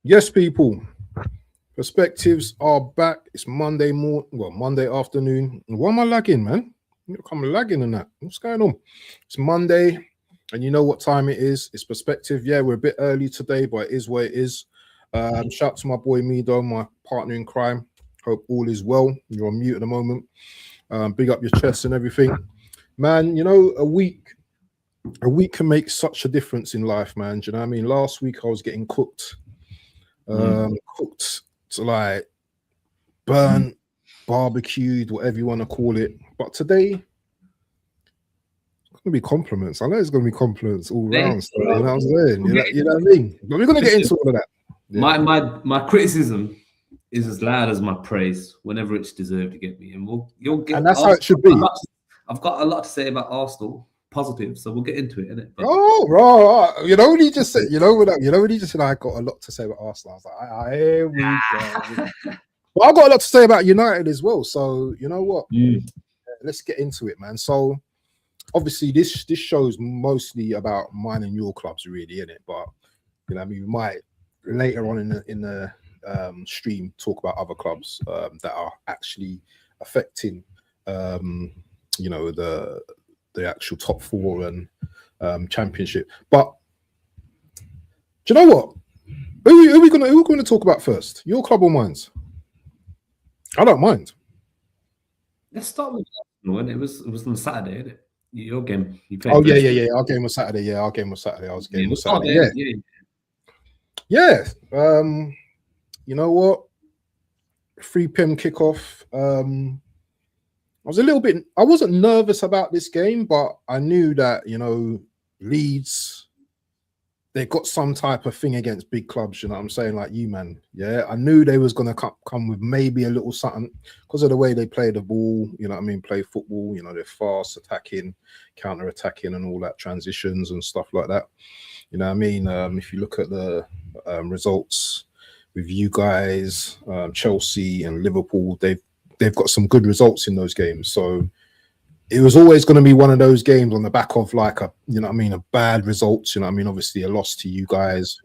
Yes, people. Perspectives are back. It's Monday morning, well, Monday afternoon. Why am I lagging, man? You come lagging and that. What's going on? It's Monday, and you know what time it is. It's perspective. Yeah, we're a bit early today, but it is what it is. Shout to my boy Mido, my partner in crime. Hope all is well. You're on mute at the moment. Big up your chest and everything, man. You know, a week can make such a difference in life, man. Do you know what I mean? Last week I was getting cooked, cooked to like burnt, barbecued, whatever you want to call it. But today, it's gonna be compliments. I know it's gonna be compliments all round. So, you know what I'm saying? You know what I mean? But we're gonna get into all of that. Yeah. My criticism is as loud as my praise whenever it's deserved to get me, and you'll get. And that's how it should be. I've got a lot to say about Arsenal, positive, so we'll get into it, innit? But, oh, bro, you know what he just said. You know what he just said. I got a lot to say about Arsenal. I was like, here we go. Well, I've got a lot to say about United as well. So you know what? Let's get into it, man. So obviously this show's mostly about mine and your clubs, really, isn't it? But you know, I mean, we might later on in the stream talk about other clubs that are actually affecting, you know, the actual top four and championship. But do you know what? Who are we gonna talk about first? Your club or mine's? I don't mind. Let's start with Arsenal. It was on Saturday, isn't it? Your game. You played. Oh yeah. Our game was Saturday. Yeah, our game was Saturday. I was game was Saturday. Yeah. You know what? 3 p.m. kickoff. I wasn't nervous about this game, but I knew that, you know, Leeds, they got some type of thing against big clubs, you know what I'm saying? Like you, man. Yeah, I knew they was going to come with maybe a little something because of the way they play the ball, you know what I mean? Play football, you know, they're fast, attacking, counter-attacking and all that, transitions and stuff like that. You know what I mean? If you look at the results with you guys, Chelsea and Liverpool, they've got some good results in those games. So it was always going to be one of those games on the back of like a bad results. You know what I mean? Obviously a loss to you guys.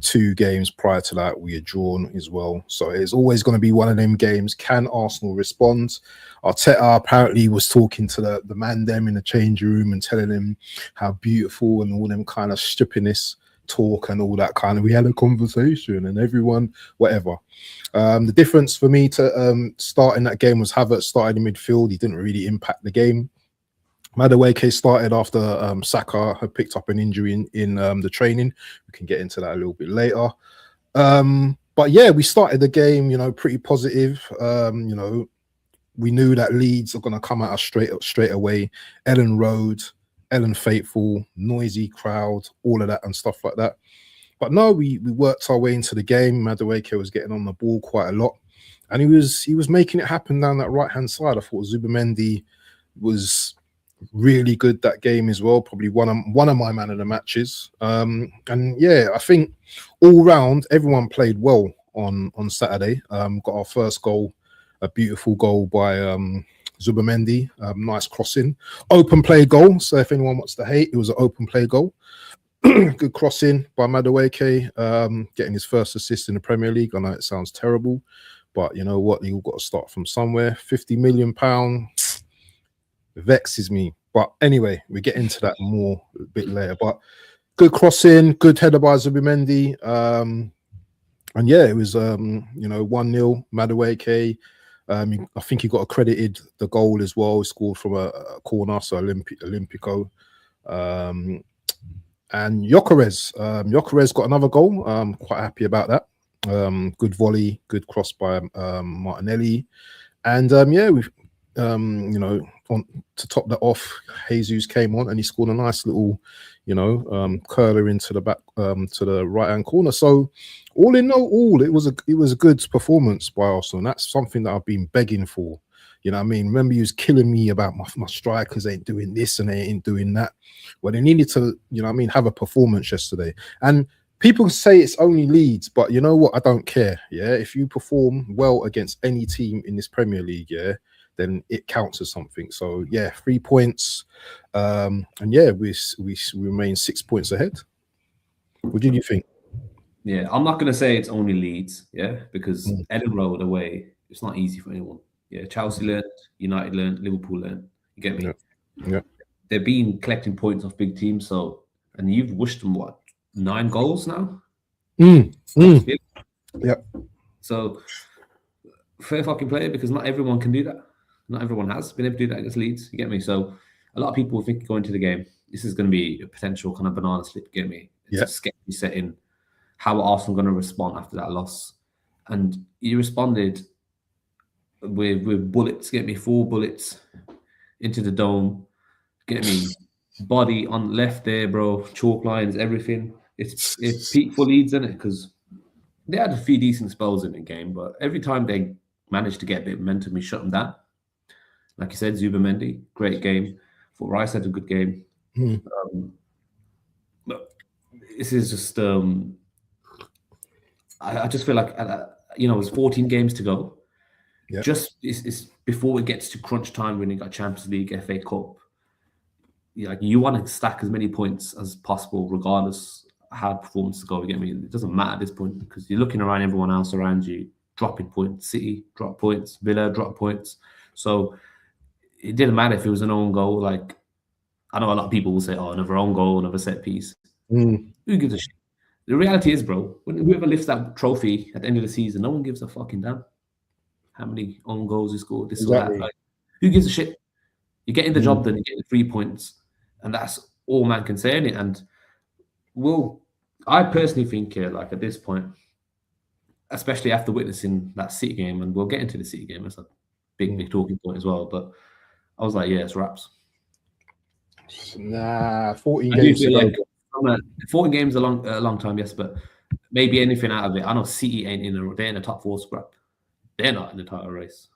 2 games prior to that we had drawn as well. So it's always going to be one of them games. Can Arsenal respond? Arteta apparently was talking to the man them in the change room and telling him how beautiful and all them kind of stupidness talk and all that kind of. We had a conversation and everyone, whatever. The difference for me to start in that game was Havertz started in midfield. He didn't really impact the game. Madueke started after Saka had picked up an injury in the training. We can get into that a little bit later. But yeah, we started the game, you know, pretty positive. You know, we knew that Leeds are going to come at us straight away. Ellen Road, Ellen Faithful, noisy crowd, all of that and stuff like that. But no, we worked our way into the game. Madueke was getting on the ball quite a lot, and he was making it happen down that right hand side. I thought Zubimendi was really good that game as well. Probably one of my man of the matches. And yeah, I think all round everyone played well on Saturday. Got our first goal, a beautiful goal by Zubimendi. Nice crossing, open play goal. So if anyone wants to hate, it was an open play goal. Good crossing by Madueke, getting his first assist in the Premier League. I know it sounds terrible, but you know what? You've got to start from somewhere. £50 million vexes me. But anyway, we get into that more a bit later. But good crossing, good header by Zubimendi. And yeah, it was, you know, 1-0 Madueke. I think he got accredited the goal as well. He scored from a corner, so Olympico. And Gyökeres got another goal. Quite happy about that. Good volley, good cross by Martinelli. And yeah, we've you know, to top that off, Jesus came on and he scored a nice little, you know, curler into the back, to the right hand corner. So all in all, it was a good performance by Arsenal. And that's something that I've been begging for. You know what I mean? Remember, he was killing me about my strikers ain't doing this and they ain't doing that. Well, they needed to, you know what I mean, have a performance yesterday. And people say it's only Leeds, but you know what? I don't care. Yeah, if you perform well against any team in this Premier League, yeah, then it counts as something. So yeah, 3 points. And yeah, we remain 6 points ahead. What did you think? Yeah, I'm not going to say it's only Leeds, yeah, because Mm. Ellen Road away, it's not easy for anyone. Yeah, Chelsea learned, United learned, Liverpool learned. You get Yeah, me? yeah. They've been collecting points off big teams, so and you've wished them what 9 goals now Mm. against Mm. Villa. Yeah, So fair fucking play because not everyone can do that. Not everyone has been able to do that against Leeds. You get me? So a lot of people think going to the game, this is going to be a potential kind of banana slip. You get me? It's yeah. a sketchy setting. How are Arsenal going to respond after that loss? And you responded with bullets. Get me 4 bullets into the dome. Get me body on left there, bro. Chalk lines, everything. It's peak for Leeds, isn't it? Because they had a few decent spells in the game, but every time they managed to get a bit of momentum, we shut them down. Like you said, Zubimendi, great game. Thought Rice had a good game. Mm. But this is just, I just feel like, there's 14 games to go. Yeah. Just it's before it gets to crunch time when you got Champions League, FA Cup. You want to stack as many points as possible, regardless how performances go. You get me? It doesn't matter at this point because you're looking around everyone else around you, dropping points. City drop points, Villa drop points. So it didn't matter if it was an own goal. Like I know a lot of people will say, "Oh, another own goal, another set piece." Mm. Who gives a shit? The reality is, bro, when whoever lifts that trophy at the end of the season, no one gives a fucking damn how many own goals he scored, this or that. Exactly. Like, who gives a shit? You're getting the Mm. job done, you're getting the 3 points, and that's all man can say in it. And I personally think, like at this point, especially after witnessing that City game, and we'll get into the City game, it's a big talking point as well. But I was like, yeah, it's wraps. Nah, 14 I do games to feel go. like 14 games a long time, yes, but maybe anything out of it. I know City ain't they're in the top 4 scrap. They're not in the title race.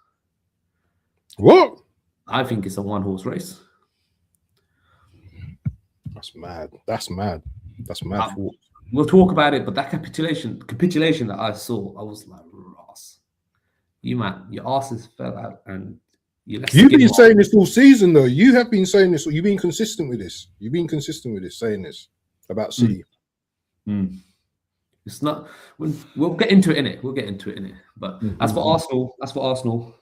What? I think it's a 1-horse race. That's mad. That's mad. That's mad. We'll talk about it, but that capitulation that I saw, I was like, Ross, your asses fell out, and You've been saying this all season, though. You have been saying this. You've been consistent with this. You've been consistent with this, saying this about City. It's not. We'll get into it in it. We'll get into it in it. But as for Arsenal,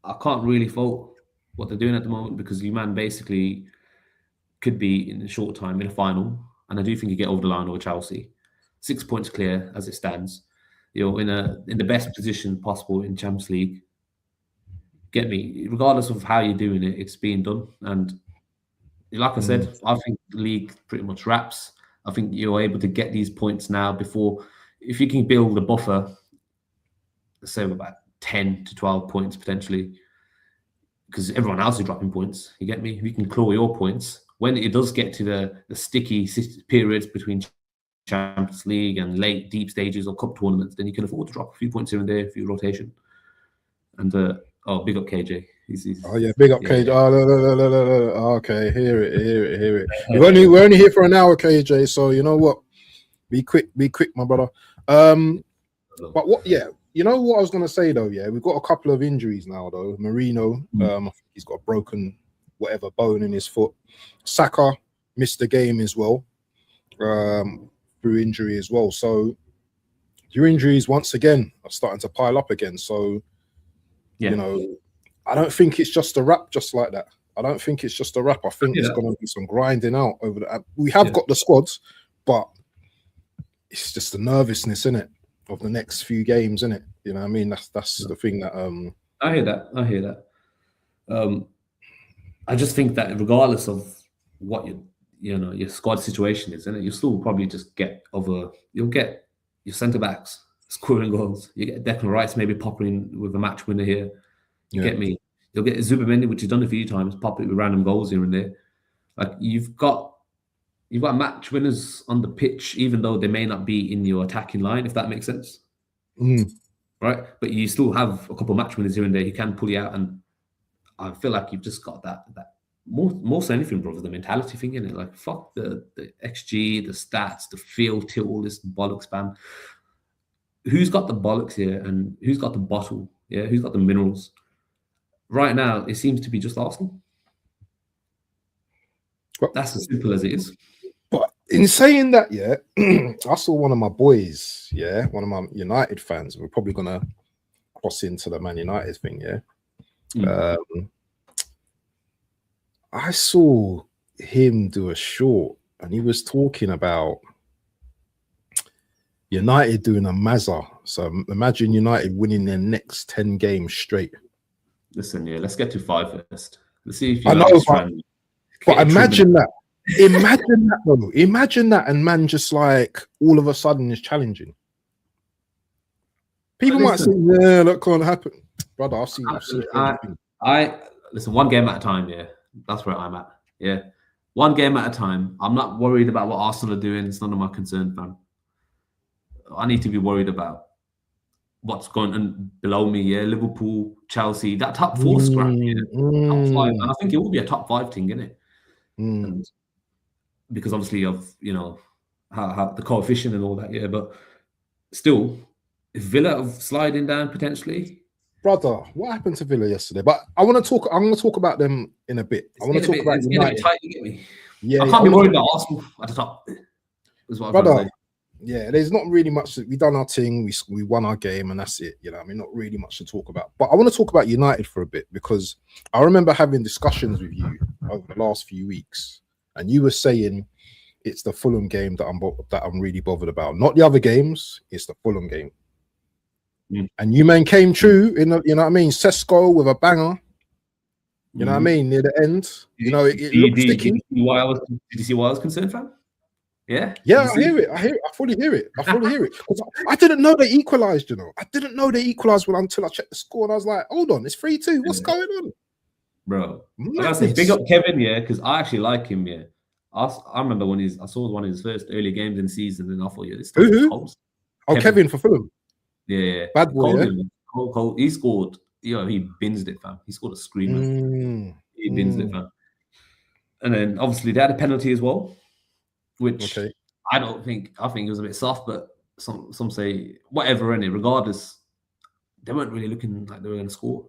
I can't really fault what they're doing at the moment because you man basically could be in a short time in a final, and I do think you get over the line over Chelsea. 6 points clear as it stands. You're in the best position possible in Champions League. Get me, regardless of how you're doing it, it's being done. And like I said, I think the league pretty much wraps. I think you're able to get these points now before, if you can build a buffer, let's say about 10 to 12 points potentially, because everyone else is dropping points. You get me? If you can claw your points, when it does get to the sticky periods between Champions League and late deep stages or cup tournaments, then you can afford to drop a few points here and there for your rotation. And big up KJ. Oh yeah, big up KJ. Oh, no. Okay, hear it. We're only here for an hour, KJ. So you know what? Be quick, my brother. But what? Yeah, you know what I was gonna say though. Yeah, we've got a couple of injuries now though. Marino, I think he's got a broken whatever bone in his foot. Saka missed the game as well, through injury as well. So your injuries once again are starting to pile up again. So you know, I don't think it's just a wrap just like that. I don't think it's just a wrap. I think it's going to be some grinding out over that. We have got the squads, but it's just the nervousness in it of the next few games, in it. You know what I mean? That's the thing that I hear that. I just think that regardless of what your squad situation is, you'll still probably just get you'll get your centre backs scoring goals. You get Declan Rice maybe popping with a match winner here. You get me? You'll get Zubimendi, which he's done a few times, popping with random goals here and there. Like you've got match winners on the pitch, even though they may not be in your attacking line, if that makes sense. Right? But you still have a couple of match winners here and there who can pull you out, and I feel like you've just got that more than anything, brother, the mentality thing in it. Like fuck the XG, the stats, the field tilt, all this bollocks spam. Who's got the bollocks here, and who's got the bottle? Yeah, who's got the minerals? Right now, it seems to be just Arsenal. That's as simple as it is. But In saying that, yeah, I saw one of my boys, yeah, one of my United fans. We're probably gonna cross into the Man United thing, yeah. I saw him do a short, and he was talking about United doing a Mazza. So imagine United winning their next 10 games straight. Listen, yeah, let's get to 5 first. Let's see if I know, but imagine that. Imagine that, though. Imagine that, and man, just like all of a sudden is challenging. People might say, "Yeah, that can't happen, brother." I've seen listen, one game at a time. Yeah, that's where I'm at. Yeah, one game at a time. I'm not worried about what Arsenal are doing. It's none of my concern, fam. I need to be worried about what's going on below me. Yeah, Liverpool, Chelsea, that top 4 scrap. Yeah, top 5, and I think it will be a top 5 thing, isn't it? And because obviously of how the coefficient and all that. Yeah, but still, if Villa sliding down potentially. Brother, what happened to Villa yesterday? But I'm going to talk about them in a bit. I want to talk about United. Tight, you get me? Yeah, I can't be worried about Arsenal at the top. Is what I'm trying to say. Yeah, there's not really much. We done our thing. We won our game, and that's it. You know, I mean, not really much to talk about. But I want to talk about United for a bit, because I remember having discussions with you over the last few weeks, and you were saying it's the Fulham game that I'm really bothered about, not the other games. It's the Fulham game. And you man came true in the, you know what I mean, Sesko with a banger. You know what I mean, near the end. You know, it looked sticky. Did you see why I was concerned, fam? Yeah. Yeah, I hear it. I fully hear it. Because I didn't know they equalized, you know. I didn't know they equalized until I checked the score, and I was like, hold on, it's 3-2. What's going on? Bro. I gotta say, big up Kevin, yeah, because I actually like him, yeah. I remember when I saw one of his first early games in the season, and I thought, yeah, this stuff is cold. Oh, Kevin for Fulham. Yeah. Bad boy, Cole. He scored, he binsed it, fam. He scored a screamer. He binsed it, fam. And then obviously they had a penalty as well, which I think it was a bit soft, but some say whatever in it. Regardless, they weren't really looking like they were going to score,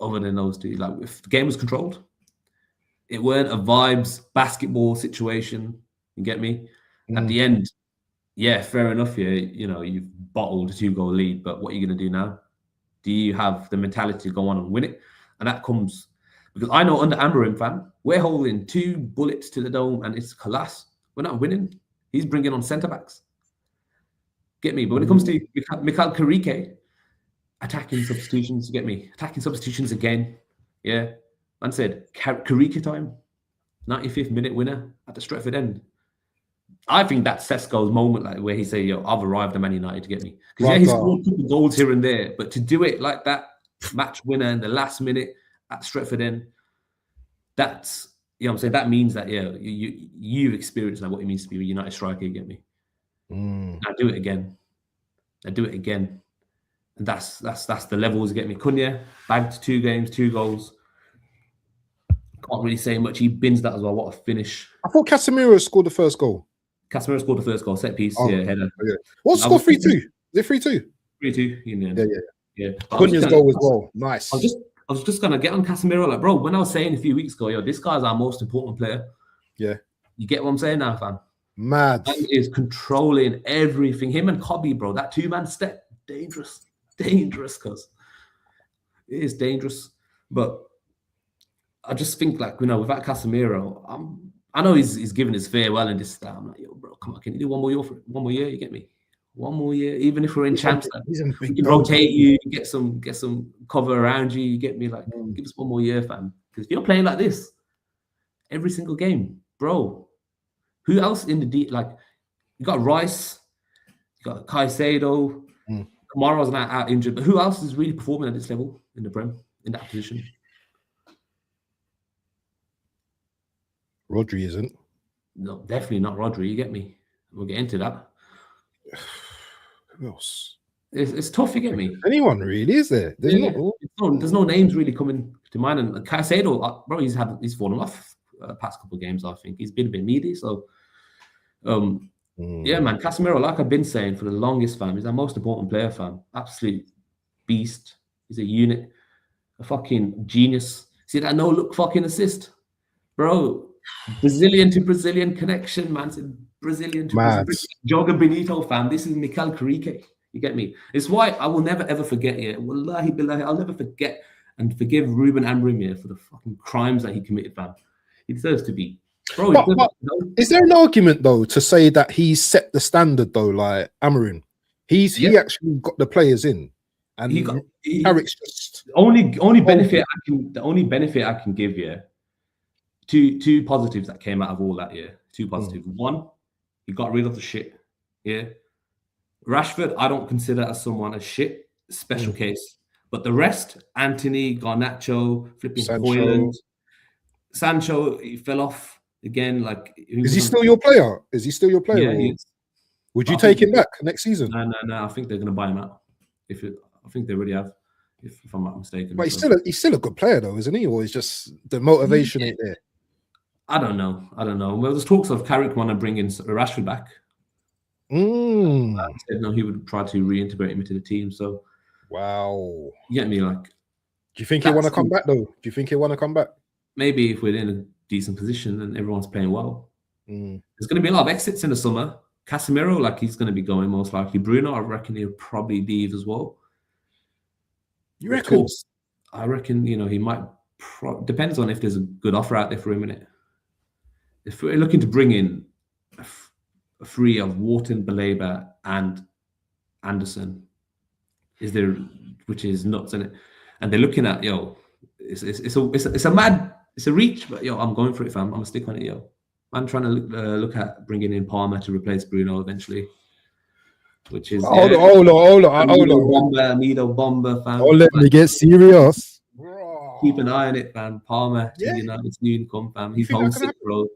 other than those two. Like, if the game was controlled, it weren't a vibes basketball situation. You get me? At the end, yeah, fair enough. Yeah, you've bottled a 2-goal lead, but what are you going to do now? Do you have the mentality to go on and win it? And that comes because I know under Amorim, fam, we're holding 2 bullets to the dome, and it's collapse. We're not winning. He's bringing on centre backs. Get me? But when it comes to Mikhail Karike, attacking substitutions, you get me? Attacking substitutions again. Yeah. Man said, Karike time, 95th minute winner at the Stretford end. I think that's Sesko's moment, like where he say, "Yo, I've arrived at Man United to get me." Because he scored goals here and there, but to do it like that, match winner in the last minute at Stretford end, that's what I'm saying. That means that you've experienced now what it means to be a United striker. You get me? Now do it again. And that's the levels. You get me? Cunha bagged 2 games, 2 goals. Can't really say much. He bins that as well. What a finish! I thought Casemiro scored the first goal. Casemiro scored the first goal, set piece, header. Okay. What's the score? 3-2. Is it 3-2? 3-2 in the end. Yeah. Cunha's goal as well. Nice. I was just gonna get on Casemiro, like, bro. When I was saying a few weeks ago, yo, this guy's our most important player. Yeah. You get what I'm saying now, fam? Mad. Man is controlling everything. Him and Cobby, bro. That 2-man step, dangerous, cuz it is dangerous. But I just think, like, without Casemiro, I know he's giving his farewell and this stuff. I'm like, yo, bro, come on, can you do one more year for it? 1 more year? You get me? 1 more year, even if we're in champs, we can rotate you, get some cover around you. You get me? Like, give us 1 more year, fam. Because if you're playing like this every single game, bro, who else in the deep? Like, you got Rice, you got Caicedo, Kamara's not out injured, but who else is really performing at this level in the Prem in that position? Rodri isn't. No, definitely not Rodri. You get me? We'll get into that. Who else? It's tough. You get me? Anyone really? Is there? There's no names really coming to mind. And Caicedo, bro, he's fallen off past couple of games. I think he's been a bit needy. So, yeah, man, Casemiro, like I've been saying for the longest, fam, he's our most important player, fam. Absolute beast. He's a unit, a fucking genius. See that no look fucking assist, bro. Brazilian to Brazilian connection, man. Brazilian to Mad. Brazilian. Joga Benito, fam. This is Mikel Carrique. You get me? It's why I will never ever forget it. Wallahi billahi, I'll never forget and forgive Ruben Amorim for the fucking crimes that he committed, fam. He deserves to be. Bro, but is there an argument though to say that he set the standard though, like Amorim? He actually got the players in, and Carrick's just the only benefit I can give you. Two positives that came out of all that year. Two positives. One, he got rid of the shit. Yeah. Rashford, I don't consider as someone a shit, special case. But the rest, Anthony, Garnacho, flipping Hoyland, Sancho, he fell off again. Like, is he still your player? Is he still your player? Yeah, would you take him back next season? No. I think they're gonna buy him out. I think they already have, if I'm not mistaken. But he's still a good player though, isn't he? Or is just the motivation ain't there? I don't know. Well, there's talks of Carrick want to bring in Rashford back. Said no, he would try to reintegrate him into the team. So, wow, you get me? Like, do you think he'll want to come back though? Do you think he'll want to come back? Maybe if we're in a decent position and everyone's playing well. There's going to be a lot of exits in the summer. Casemiro, like, he's going to be going most likely. Bruno, I reckon he'll probably leave as well. You reckon? I reckon, he might. Depends on if there's a good offer out there for him, innit? If we're looking to bring in a free of Wharton, Baleba, and Anderson, which is nuts, isn't it? And they're looking at it's a reach, but I'm going for it, fam. I'm gonna stick on it, I'm trying to look at bringing in Palmer to replace Bruno eventually, which is hold on, Amido Bomber, fam. Oh, let me get serious. Keep an eye on it, fam. Palmer, United's new income, fam. He's homesick, bro.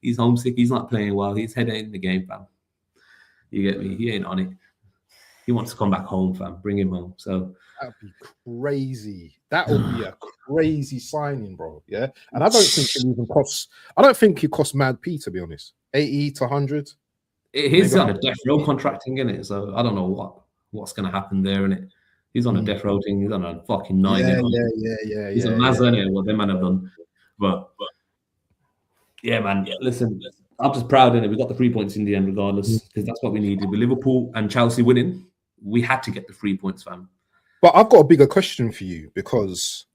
He's homesick. He's not playing well. He's heading in the game, fam. You get me? He ain't on it. He wants to come back home, fam. Bring him home. So that'd be crazy. That would be a crazy signing, bro. Yeah, and I don't think it even costs. I don't think it costs mad P, to be honest. 80 to 100. He's on a death row contracting, in it. So I don't know what's going to happen there, in it. He's on a death row thing. He's on a fucking 9. Yeah. He's a Mazza, innit? What they might have done, but yeah, man. Listen, I'm just proud, innit? We got the 3 points in the end, regardless, because that's what we needed. With Liverpool and Chelsea winning, we had to get the 3 points, fam. But I've got a bigger question for you, because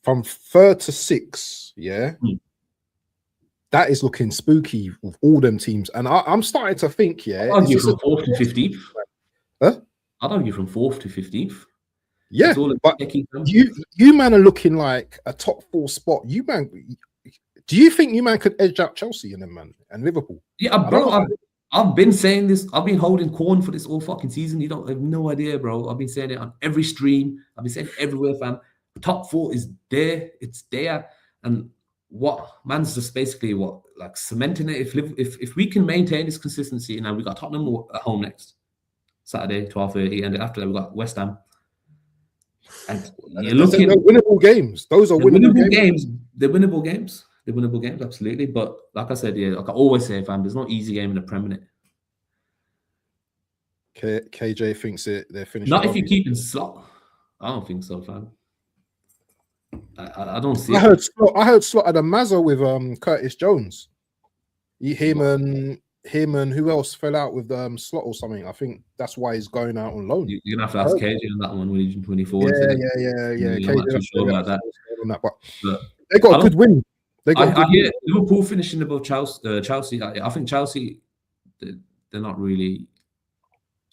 from 3rd to 6th, that is looking spooky with all them teams, and I'm starting to think, I'd argue from 4th to 15th. Huh? I'd argue from 4th to 15th. Yeah, but you man are looking like a top 4 spot. You man, do you think you man could edge out Chelsea and them, man, and Liverpool? Yeah, bro. I've been saying this. I've been holding corn for this all fucking season. You don't have no idea, bro. I've been saying it on every stream. I've been saying it everywhere, fam. The top 4 is there. It's there. And man's just basically cementing it. If we can maintain this consistency, now we got Tottenham at home next Saturday, 12:30, and after that we got West Ham. And you're looking at winnable games. Those are winnable games. They're winnable games. They're winnable games, absolutely. But like I said, like I always say, fam, there's no easy game in the Premier League. KJ thinks they're finished. Not if you keep in slot. I don't think so, fam. I don't see. I heard Slot had a Mazza with Curtis Jones. Him and who else fell out with Slot or something. I think that's why he's going out on loan. You're gonna have to ask KJ on that one when he's 24. Yeah. KJ, I'm not too sure about that. But they got a good win. I hear Liverpool finishing above Chelsea. I think Chelsea, they're not doing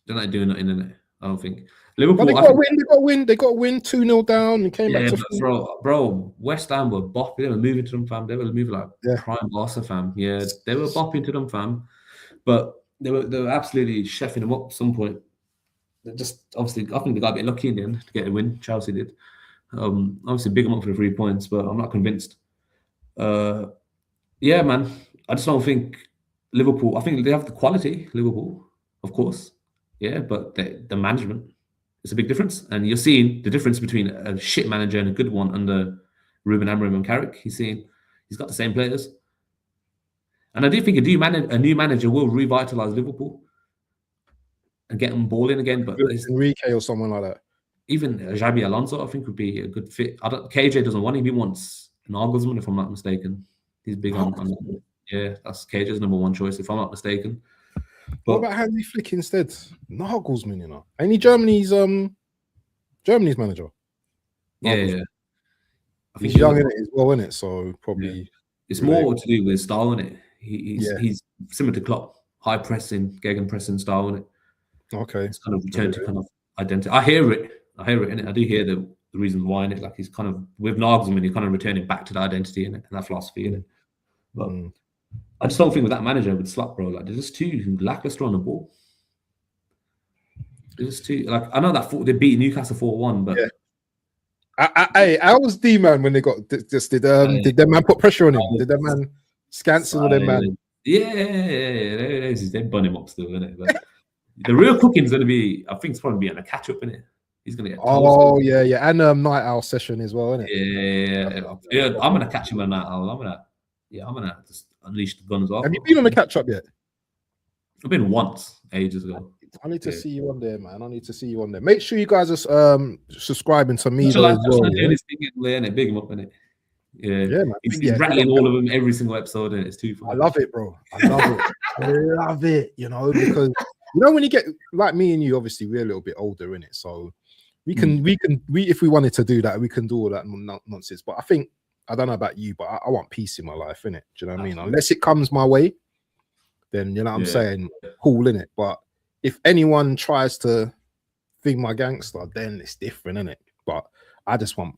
nothing in it. I don't think Liverpool. But they got a win. 2-0 down and came back to bro. West Ham were bopping. They were moving to them, fam. They were moving like prime Barca, fam. Yeah, they were bopping to them, fam. But they were absolutely chefing them up at some point. They just obviously, I think they got a bit lucky in the end to get a win. Chelsea did. Obviously, big them up for the 3 points, but I'm not convinced. Yeah, man. I just don't think Liverpool. I think they have the quality. Liverpool, of course. Yeah, but the management is a big difference, and you're seeing the difference between a shit manager and a good one under Ruben Amorim and Carrick. He's got the same players, and I do think a new manager will revitalise Liverpool and get them balling again. But Enrique or someone like that, even Xabi Alonso, I think would be a good fit. KJ doesn't want him; he wants Nagelsmann, if I'm not mistaken. He's big on yeah, that's KJ's number one choice, if I'm not mistaken. What about Hansi Flick instead? Nagelsmann, you know. Ain't he Germany's manager? Yeah. I think he's young in it as well, isn't it? So probably it's more to do with style, isn't it? He's similar to Klopp, high pressing, gegen pressing style, isn't it? Okay. It's kind of return to kind of identity. I hear it, innit? I do hear the reasons why in it. Like he's kind of with Nagelsmann, he's kind of returning back to the identity in it and that philosophy in it. But I just don't think with that manager with Slot, bro, like they're just too lackluster on the ball. They're just too like I know that they beat Newcastle 4-1, but I was D man when they got this. Did that man put pressure on him? Did that man cancel them man? Yeah, they bun him up still, innit? But the real cooking's gonna be, I think it's probably be on a catch up, innit? He's gonna get toasted. Yeah, and night owl session as well, isn't it? Yeah. I'm gonna catch him on night owl. I'm gonna just unleash the gun as well. Have you been on the catch up yet? I've been once, ages ago. I need to see you on there, man. I need to see you on there. Make sure you guys are subscribing to me as well. Big him up, innit? Yeah, man. He's rattling all of them every single episode, and it's too funny. I love it, bro. I love it. I love it, you know, because you know when you get like me and you, obviously we're a little bit older in it, so we can if we wanted to do that, we can do all that nonsense. But I think I don't know about you, but I want peace in my life, innit? Do you know what I mean? Unless it comes my way, then you know what I'm saying, cool, innit? But if anyone tries to thing my gangster, then it's different, innit? But I just want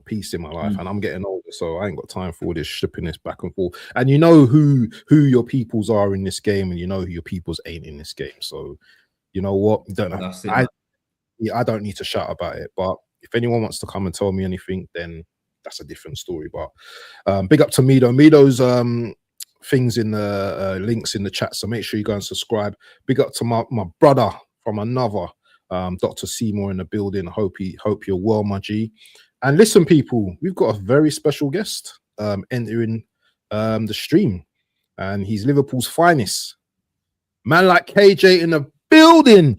peace in my life, and I'm getting older, so I ain't got time for all this shipping this back and forth. And you know who your peoples are in this game, and you know who your peoples ain't in this game. So you know what? I don't need to shout about it. But if anyone wants to come and tell me anything, then that's a different story. But big up to Mido. Mido's things in the links in the chat, so make sure you go and subscribe. Big up to my brother from another. Dr. Seymour in the building. Hope you're well, my G. And listen, people, we've got a very special guest entering the stream, and he's Liverpool's finest. Man like KJ in the building.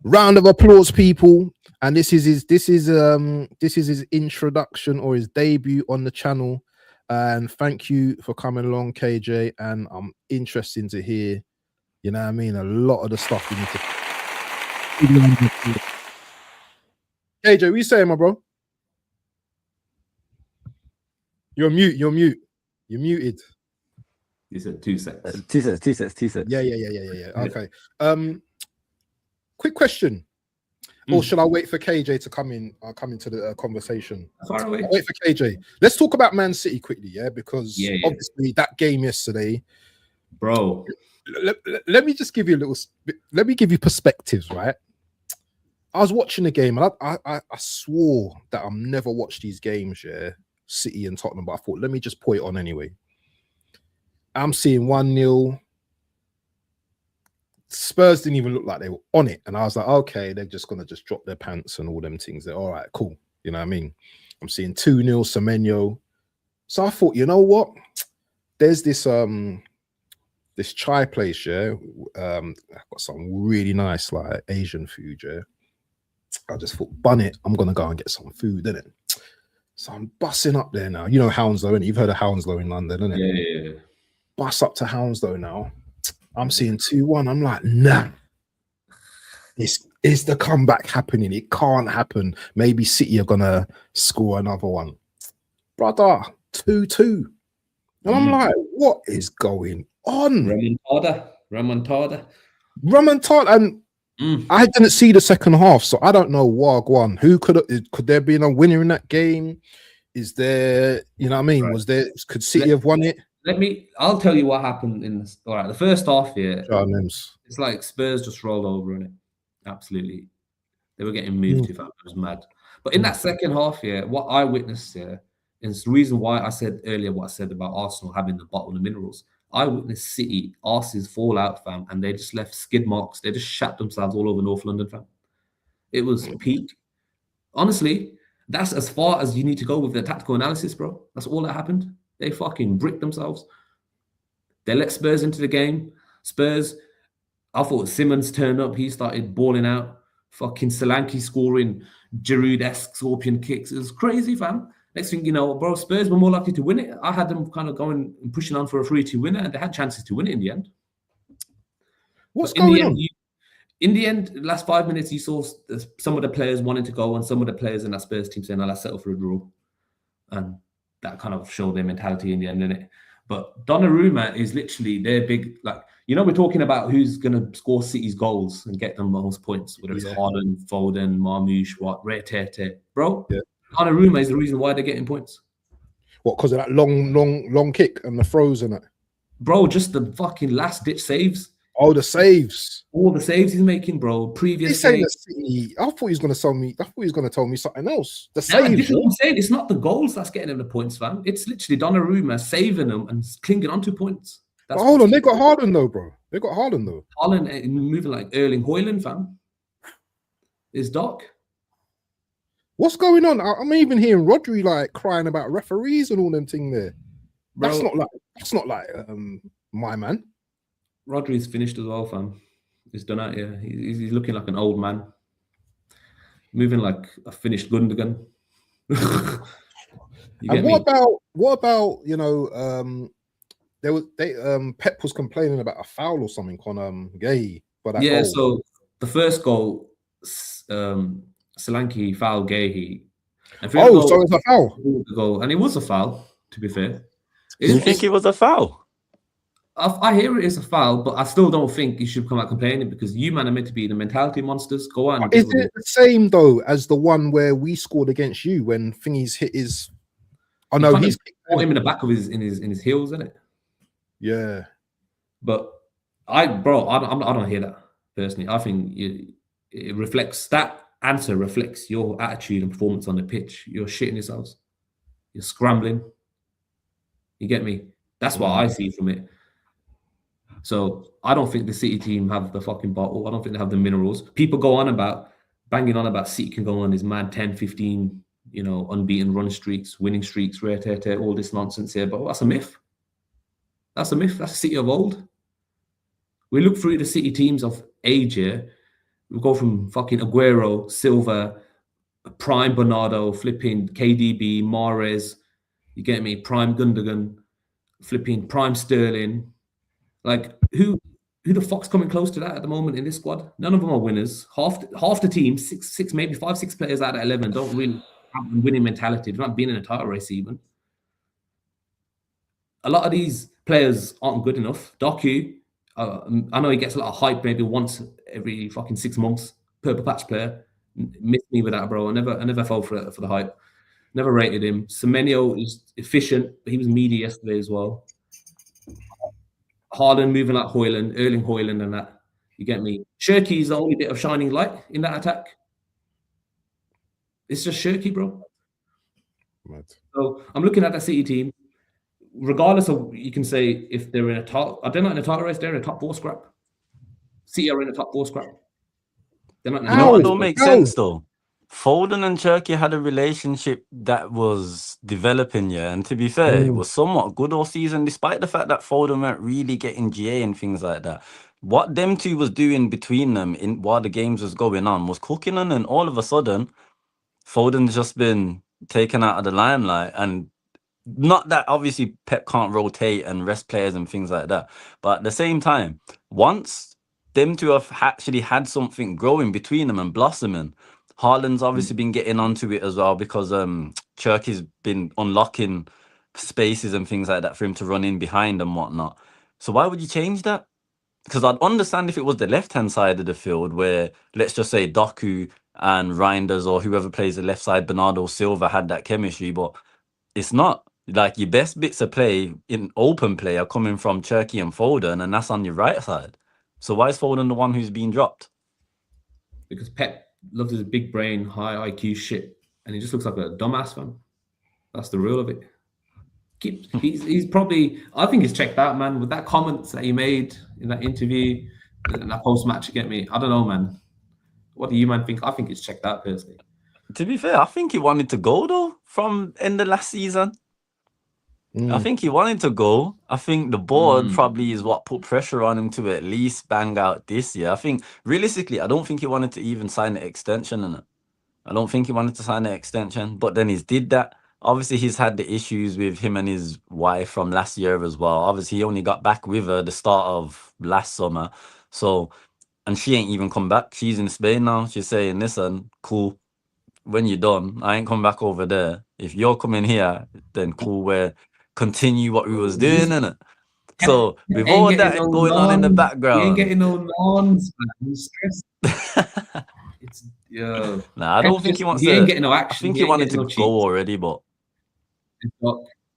Round of applause, people. And this is his introduction or his debut on the channel. And thank you for coming along, KJ. And I'm interested to hear, you know what I mean, a lot of the stuff you need to. KJ, what you saying, my bro? You're mute. You're muted. You said 2 sets. 2 sets. Yeah. Okay. Quick question. Or should I wait for KJ to come in? I'll come into the conversation. Far away. I'll wait for KJ. Let's talk about Man City quickly, yeah? Because obviously that game yesterday, bro. Let me just give you a little. Let me give you perspectives, right? I was watching the game, and I swore that I've never watched these games, City and Tottenham, but I thought, let me just put it on anyway. I'm seeing 1-0. Spurs didn't even look like they were on it, and I was like, okay, they're just gonna just drop their pants and all them things. They're all right, cool. You know what I mean? I'm seeing 2-0 Semenyo. So I thought, you know what? There's this this chai place, I've got some really nice like Asian food, I just thought, bun it, I'm gonna go and get some food, innit? So I'm bussing up there now. You know Hounslow, innit? You've heard of Hounslow in London, innit? Yeah. Bus up to Hounslow now. I'm seeing 2-1. I'm like, nah. This is the comeback happening. It can't happen. Maybe City are gonna score another one. Brother, 2-2. And I'm like, what is going on? Remontada. And I didn't see the second half, so I don't know Wagwan. Who could there be a winner in that game? Is there, you know what I mean? Right. Could City have won it? I'll tell you what happened in this. All right, the first half, it's like Spurs just rolled over in it. Absolutely. They were getting moved if I was mad. But in that second half, what I witnessed is the reason why I said earlier what I said about Arsenal having the bottle of minerals. I witnessed City arses fall out, fam, and they just left skid marks. They just shat themselves all over North London, fam. It was peak. Honestly, that's as far as you need to go with the tactical analysis, bro. That's all that happened. They fucking bricked themselves. They let Spurs into the game. Spurs, I thought Simmons turned up. He started balling out. Fucking Solanke scoring Giroud-esque scorpion kicks. It was crazy, fam. Next thing you know, bro, Spurs were more likely to win it. I had them kind of going and pushing on for a 3-2 winner, and they had chances to win it in the end. What's But in the going end, on? in the end, last 5 minutes, you saw some of the players wanting to go, and some of the players in that Spurs team saying, "No, let's settle for a draw," and that kind of showed their mentality in the end, didn't it? But Donnarumma is literally their big, like, you know, we're talking about who's going to score City's goals and get them most points, whether it's Haaland, Foden, Marmoush, Tete. Bro, Donnarumma is the reason why they're getting points. What, because of that long kick and the throws and it? Bro, just the fucking last-ditch saves. Oh, the saves. All the saves he's making, bro. Previous saves. I thought he was going to tell me. I thought he was going to tell me something else. The Yeah, saves. this is what I'm saying. It's not the goals that's getting him the points, fam. It's literally Donnarumma saving them and clinging onto points. But hold on, they got Haaland though, bro. They got Haaland though. Haaland moving like Erling Haaland, fam. Is Doc. What's going on? I'm even hearing Rodri like crying about referees and all them thing there. Bro, that's not like my man. Rodri's finished as well, fam. He's done out here. He's looking like an old man. Moving like a finished Gundogan. And what about you know Pep was complaining about a foul or something on Gay for that goal. So the first goal, Solanke fouled Gay. So it's a foul. And it was a foul, to be fair. You think it was a foul? I hear it is a foul, but I still don't think you should come out complaining because you man are meant to be the mentality monsters. Go on. Is it the same though as the one where we scored against you when Thingy's hit his? Oh no, he's caught him in the back of his heels, isn't it? Yeah. But I don't hear that personally. I think it reflects that answer reflects your attitude and performance on the pitch. You're shitting yourselves. You're scrambling. You get me? That's what I see from it. So I don't think the City team have the fucking bottle. I don't think they have the minerals. People go on about banging on about City can go on his mad 10, 15, unbeaten run streaks, winning streaks, all this nonsense here. But that's a myth. That's a myth. That's a City of old. We look through the City teams of age here. We go from fucking Aguero, Silva, prime Bernardo, flipping KDB, Mahrez. You get me? Prime Gundogan, flipping prime Sterling. Like who the fuck's coming close to that at the moment in this squad? None of them are winners. Half the team, six, maybe 5-6 players out of 11 don't really have a winning mentality. They're not being in a title race even. A lot of these players aren't good enough. Doku, I know he gets a lot of hype maybe once every fucking 6 months. Purple patch player. Miss me with that, bro. I never fell for the hype. Never rated him. Semenyo is efficient, but he was meaty yesterday as well. Haaland moving like Højlund, Erling Højlund and that. You get me? Shirky is the only bit of shining light in that attack. It's just Shirky, bro. Right. So I'm looking at that City team. Regardless of, you can say if they're in a top, are they not in a title race? They're in a top 4 scrap. City are in a top 4 scrap. They're not. It don't make sense though. Foden and Cherki had a relationship that was developing, and to be fair, it was somewhat good all season, despite the fact that Foden weren't really getting GA and things like that. What them two was doing between them while the games was going on was cooking, and then all of a sudden, Foden's just been taken out of the limelight. And not that obviously Pep can't rotate and rest players and things like that, but at the same time, once them two have actually had something growing between them and blossoming, Haaland's obviously been getting onto it as well because Cherky's been unlocking spaces and things like that for him to run in behind and whatnot. So why would you change that? Because I'd understand if it was the left-hand side of the field where, let's just say, Doku and Reinders or whoever plays the left side, Bernardo Silva, had that chemistry, but it's not. Like, your best bits of play in open play are coming from Cherky and Foden, and that's on your right side. So why is Foden the one who's being dropped? Because Pep loves his big brain, high IQ shit, and he just looks like a dumbass, fam. That's the real of it. He's probably, I think he's checked out, man, with that comments that he made in that interview and that post-match. You get me? I don't know, man. What do you, man, think? I think he's checked out personally. To be fair, I think he wanted to go though from end of last season. I think he wanted to go. I think the board probably is what put pressure on him to at least bang out this year. I think realistically, I don't think he wanted to even sign the extension in it. I don't think he wanted to sign the extension, but then he's did that. obviously he's had the issues with him and his wife from last year as well. Obviously, he only got back with her the start of last summer. So, and she ain't even come back. She's in Spain now. She's saying, listen, cool. When you're done, I ain't come back over there. If you're coming here, then cool, we're continue what we was doing, innit? So with Ain't all getting that no going on in the nons. You background, ain't getting no nons, man. He's stressed. It's nah, I don't think he wants he to. ain't getting no I action. think He he ain't wanted getting to no go cheats. already, but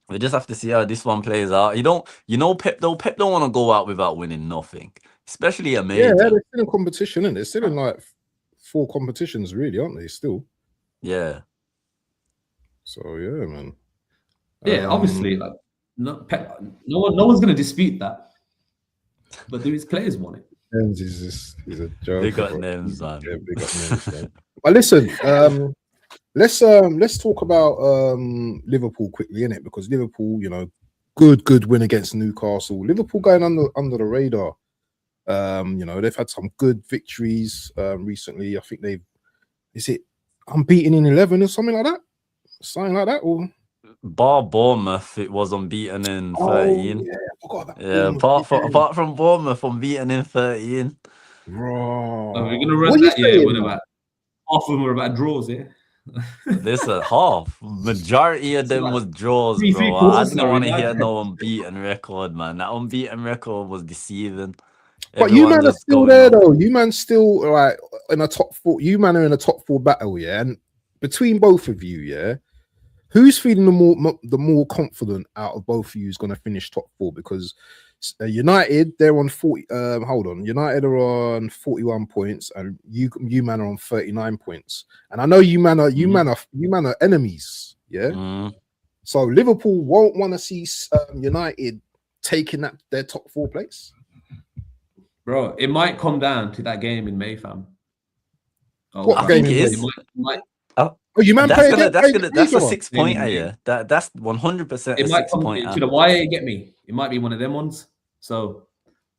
we just have to see how this one plays out. Pep don't want to go out without winning nothing, especially a major. Yeah, they're still in competition, and they're still in like 4 competitions, really, aren't they? Still. Yeah. So yeah, man. Yeah, obviously, like no one's gonna dispute that. But do his players want it? Nems is a joke. They got names, man. Yeah, big up Nems, man. But listen, let's talk about Liverpool quickly, innit? Because Liverpool, you know, good win against Newcastle. Liverpool going under the radar. You know, they've had some good victories recently. I think is it unbeaten in 11 or something like that? Something like that, or Bar Bournemouth, it was unbeaten in 13. yeah, I forgot about Yeah, Bournemouth. apart from Bournemouth, unbeaten in 13. Bro, We're gonna run what that. you Yeah, saying, when man? about half of them were about draws. Yeah, This half. Majority of them like was draws, three bro. I quarters, didn't sorry, want to my hear bad. no unbeaten record, man. That unbeaten record was deceiving. But you Everyone man are just still going there on. though. You man still like in a top 4. You man are in a top 4 battle, yeah. And between both of you, yeah, who's feeling the more confident out of both of you is going to finish top 4? Because United, they're on 40. Hold on, United are on 41 points, and you man are on 39 points. And I know you man are enemies, yeah. Mm. So Liverpool won't want to see United taking their top 4 place. Bro, it might come down to that game in May, fam. What I game think it in is. Might, Oh, you man That's play that's a one. 6 pointer, yeah. That's 100% it a might 6 come pointer. to the wire. You get me? It might be one of them ones. So,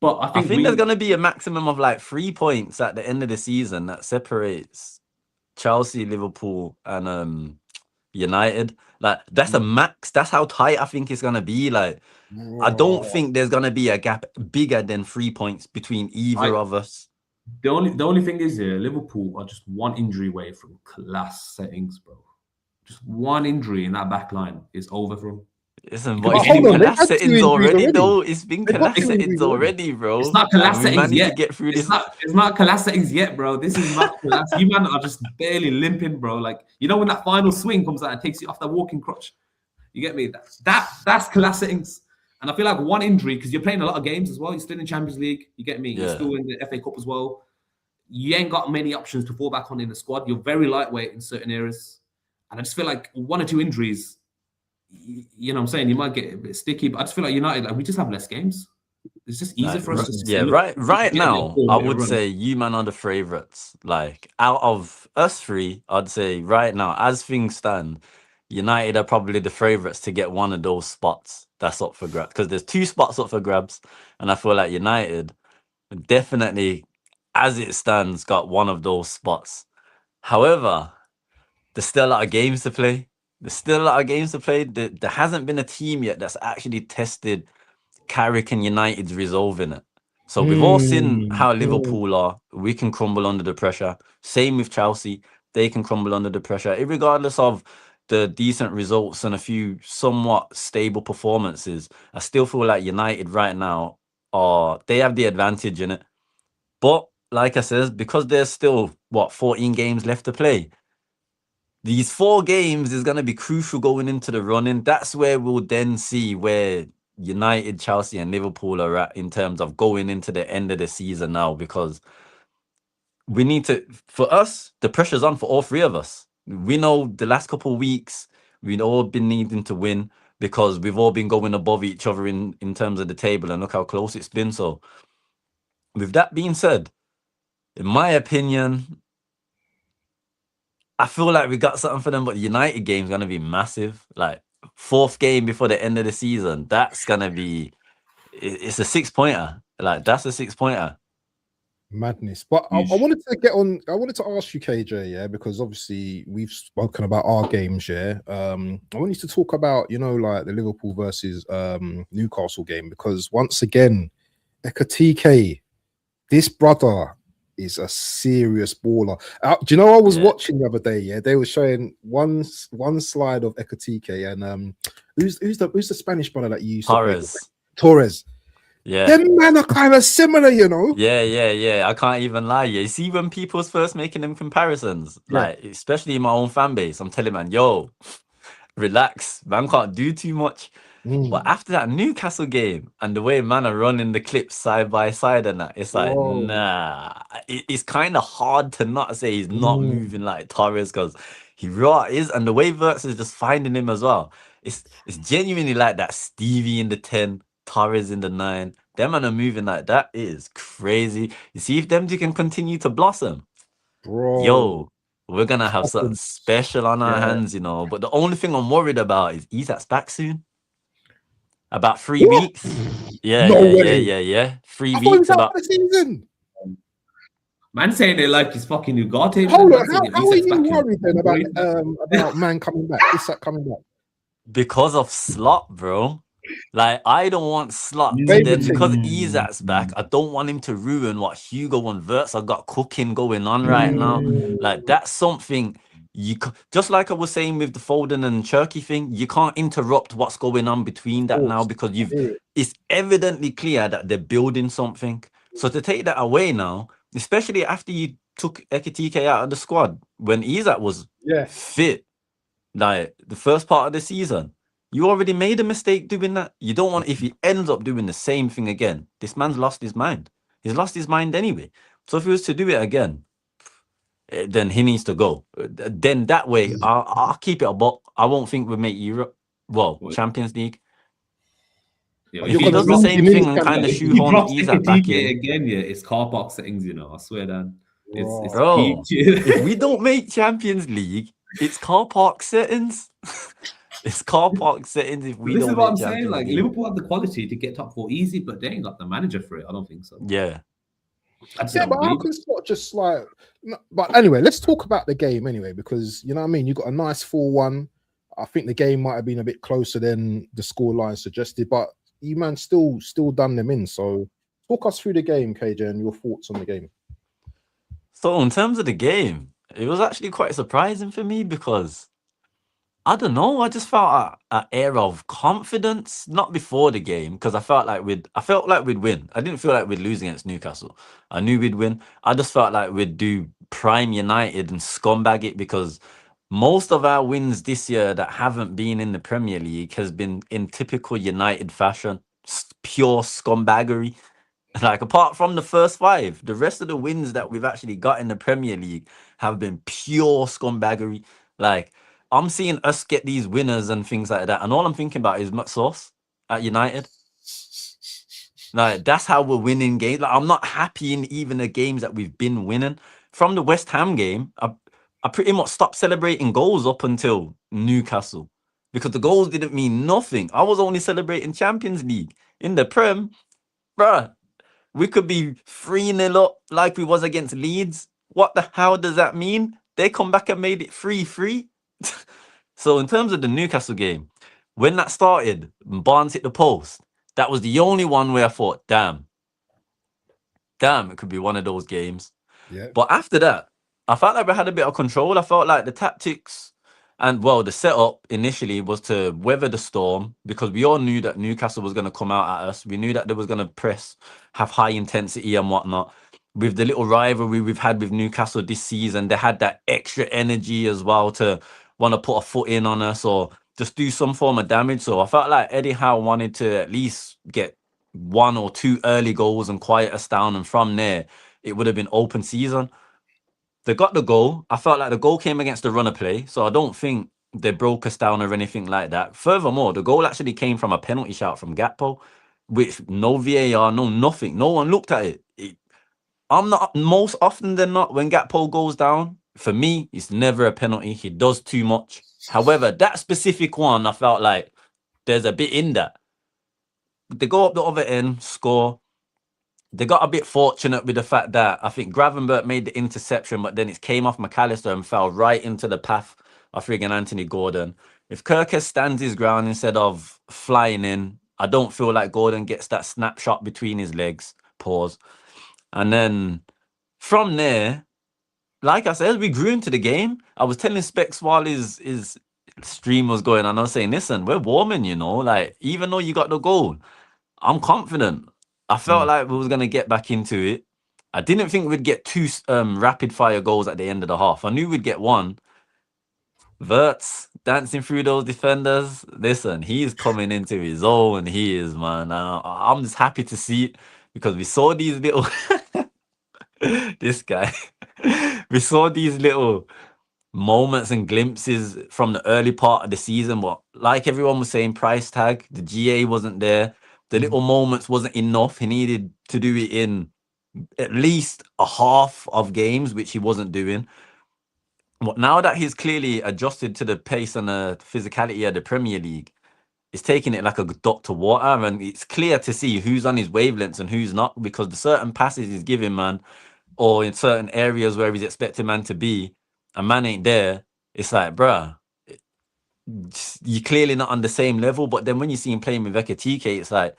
but I I think think there's gonna be a maximum of like 3 points at the end of the season that separates Chelsea, Liverpool, and United. Like that's a max. That's how tight I think it's gonna be. Like I don't think there's gonna be a gap bigger than 3 points between either of us. The only thing is here, Liverpool are just one injury away from class settings, bro. Just one injury in that back line is over for them. Listen, It but could it's be been anyone. They've class had 2 settings injuries already, though. It's been They've got class 2 settings injuries already. already, bro. It's not class And we settings managed yet. to get through this. It's not class settings yet, bro. This is not class. You man are just barely limping, bro. Like, you know when that final swing comes out and takes you off that walking crutch? You get me? That's class settings. And I feel like one injury, because you're playing a lot of games as well. You're still in Champions League. You get me? You're Yeah. still in the FA Cup as well. You ain't got many options to fall back on in the squad. You're very lightweight in certain areas. And I just feel like 1 or 2 injuries, you know what I'm saying? You might get a bit sticky, but I just feel like United, like we just have less games. It's just easier Like, for us to yeah, right now, I would say you man are the favorites. Like out of us 3, I'd say right now, as things stand, United are probably the favorites to get one of those spots that's up for grabs. Because there's 2 spots up for grabs, and I feel like United definitely, as it stands, got one of those spots. However, there's still a lot of games to play. There hasn't been a team yet that's actually tested Carrick and United's resolve in it. So we've all seen how Liverpool are. We can crumble under the pressure. Same with Chelsea. They can crumble under the pressure. Regardless of the decent results and a few somewhat stable performances, I still feel like United right now they have the advantage in it. But like I said, because there's still 14 games left to play, these 4 games is going to be crucial going into the running. That's where we'll then see where United, Chelsea, and Liverpool are at in terms of going into the end of the season now, because we need to, for us, the pressure's on for all 3 of us. We know the last couple of weeks, we've all been needing to win because we've all been going above each other in terms of the table, and look how close it's been. So with that being said, in my opinion, I feel like we got something for them, but the United game's going to be massive. Like 4th game before the end of the season, that's going to be, it's a 6 pointer. Like that's a 6 pointer. Madness. But I wanted to get on. I wanted to ask you, KJ, yeah, because obviously we've spoken about our games, yeah. I want you to talk about, like the Liverpool versus Newcastle game, because once again, Ekatike, this brother is a serious baller. Do you know I was watching the other day? Yeah, they were showing one slide of Ekatike and who's the Spanish brother that you used to play? Torres. Yeah, them men are kind of similar, Yeah. I can't even lie. You see, when people's first making them comparisons, like especially in my own fan base, I'm telling man, yo, relax, man, can't do too much. But after that Newcastle game and the way man are running the clips side by side and that, it's like, nah, it's kind of hard to not say he's not moving like Torres, because he raw is, and the way Verts is just finding him as well. It's genuinely like that. Stevie in the 10, Torres in the 9. Them man are moving like that. It is crazy. You see, if them two can continue to blossom, yo, we're gonna have something special on our hands, But the only thing I'm worried about is Isak's back soon. About 3 weeks. Yeah. 3 weeks. About the season. Man saying they like his fucking Ugarte. Hold on, how are you worried then about man coming back? Isak coming back because of Slot, bro. Like, I don't want Slot to then, because Isak's back, I don't want him to ruin what Hugo and Verts have got cooking going on right now. Like, that's something just like I was saying with the Foden and Cherky thing, you can't interrupt what's going on between that now, because it's evidently clear that they're building something. So to take that away now, especially after you took Ekatike out of the squad when Isak was fit, like the first part of the season, you already made a mistake doing that. You don't want, if he ends up doing the same thing again, this man's lost his mind. He's lost his mind anyway. So if he was to do it again, then he needs to go. Then that way, I'll keep it a buck. I won't think we'll make Europe. Well, Champions League. Yeah, if he does the same thing and kind of shoehorn Isak back in again, it's car park settings, I swear, Dan. It's bro, if we don't make Champions League, it's car park settings. It's car park settings if we don't. This is what I'm saying. Like, Liverpool have the quality to get top 4 easy, but they ain't got the manager for it. I don't think so. Yeah. But how can Slot just like? But anyway, let's talk about the game anyway, because you know what I mean. You got a nice 4-1. I think the game might have been a bit closer than the scoreline suggested, but you man still done them in. So talk us through the game, KJ, and your thoughts on the game. So in terms of the game, it was actually quite surprising for me, because I don't know, I just felt an air of confidence, not before the game, because I felt like we'd win. I didn't feel like we'd lose against Newcastle. I knew we'd win. I just felt like we'd do prime United and scumbag it, because most of our wins this year that haven't been in the Premier League has been in typical United fashion, pure scumbaggery. Like, apart from the first 5, the rest of the wins that we've actually got in the Premier League have been pure scumbaggery. Like, I'm seeing us get these winners and things like that, and all I'm thinking about is much sauce at United. Like, that's how we're winning games. Like, I'm not happy in even the games that we've been winning. From the West Ham game, I pretty much stopped celebrating goals up until Newcastle, because the goals didn't mean nothing. I was only celebrating Champions League. In the Prem, bruh, we could be 3-0 up like we was against Leeds. What the hell does that mean? They come back and made it 3-3. So in terms of the Newcastle game, when that started, Barnes hit the post, that was the only one where I thought, damn, it could be one of those games. Yeah. But after that, I felt like we had a bit of control. I felt like the tactics and, well, the setup initially was to weather the storm, because we all knew that Newcastle was going to come out at us. We knew that they was going to press, have high intensity and whatnot. With the little rivalry we've had with Newcastle this season, they had that extra energy as well to want to put a foot in on us or just do some form of damage. So I felt like Eddie Howe wanted to at least get 1 or 2 early goals and quiet us down, and from there it would have been open season. They got the goal. I felt like the goal came against the runner play, so I don't think they broke us down or anything like that. Furthermore, the goal actually came from a penalty shout from Gakpo, which no VAR, no nothing. No one looked at it. I'm not, most often than not, when Gakpo goes down, for me, it's never a penalty. He does too much. However, that specific one, I felt like there's a bit in that. They go up the other end, score. they got a bit fortunate with the fact that I think Gravenberch made the interception, but then it came off McAllister and fell right into the path of friggin' Anthony Gordon. If Kirkes stands his ground instead of flying in, I don't feel like Gordon gets that snapshot between his legs. Pause. And then from there, like I said, we grew into the game. I was telling Specs while his stream was going on, I was saying, listen, we're warming, you know, like even though you got the goal, I'm confident. I felt like we was gonna get back into it. I didn't think we'd get two rapid fire goals at the end of the half. I knew we'd get one. Verts dancing through those defenders. Listen, he's coming into his own. He is, man. I'm just happy to see it because we saw these little this guy. We saw these little moments and glimpses from the early part of the season, but like everyone was saying, price tag, the GA wasn't there. The little moments wasn't enough. He needed to do it in at least a half of games, which he wasn't doing. But now that he's clearly adjusted to the pace and the physicality of the Premier League, he's taking it like a duck to water, and it's clear to see who's on his wavelengths and who's not, because the certain passes he's giving, man, or in certain areas where he's expecting man to be, and man ain't there, it's like, bruh, you're clearly not on the same level. But then when you see him playing with Ekitike, it's like,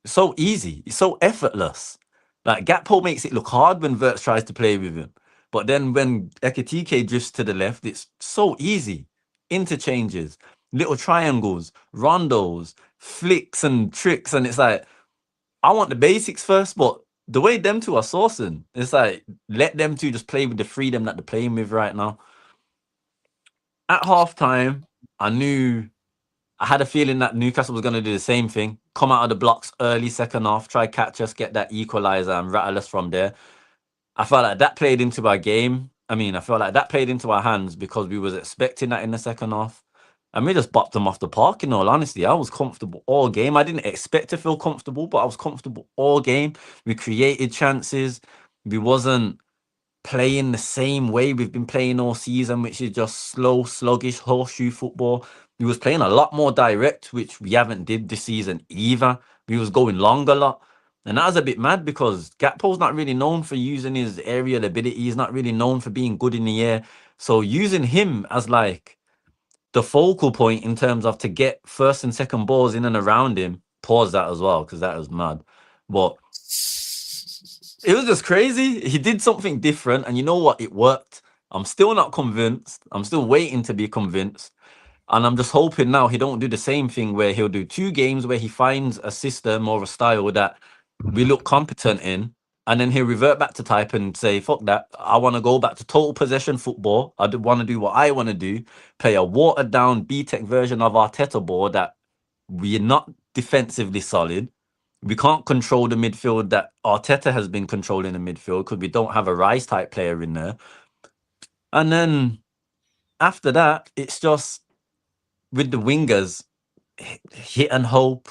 it's so easy, it's so effortless. Like Gakpo makes it look hard when Verts tries to play with him. But then when Ekitike drifts to the left, it's so easy. Interchanges, little triangles, rondos, flicks and tricks. And it's like, I want the basics first, but the way them two are sourcing, it's like, let them two just play with the freedom that they're playing with right now. At halftime, I had a feeling that Newcastle was going to do the same thing. Come out of the blocks early, second half, try catch us, get that equalizer and rattle us from there. I felt like that played into our game. I felt like that played into our hands because we was expecting that in the second half. And we just bopped them off the park, in all honesty. I was comfortable all game. I didn't expect to feel comfortable, but I was comfortable all game. We created chances. We wasn't playing the same way we've been playing all season, which is just slow, sluggish, horseshoe football. We was playing a lot more direct, which we haven't did this season either. We was going long a lot. And that was a bit mad because Gakpo's not really known for using his aerial ability. He's not really known for being good in the air. So using him as like the focal point in terms of to get first and second balls in and around him, pause that as well because that was mad. But it was just crazy. He did something different, and you know what? It worked. I'm still not convinced. I'm still waiting to be convinced. And I'm just hoping now he don't do the same thing where he'll do 2 games where he finds a system or a style that we look competent in, and then he'll revert back to type and say, fuck that. I want to go back to total possession football. I want to do what I want to do. Play a watered down B-Tech version of Arteta ball that we're not defensively solid. We can't control the midfield that Arteta has been controlling the midfield because we don't have a Rice type player in there. And then after that, it's just with the wingers, hit and hope,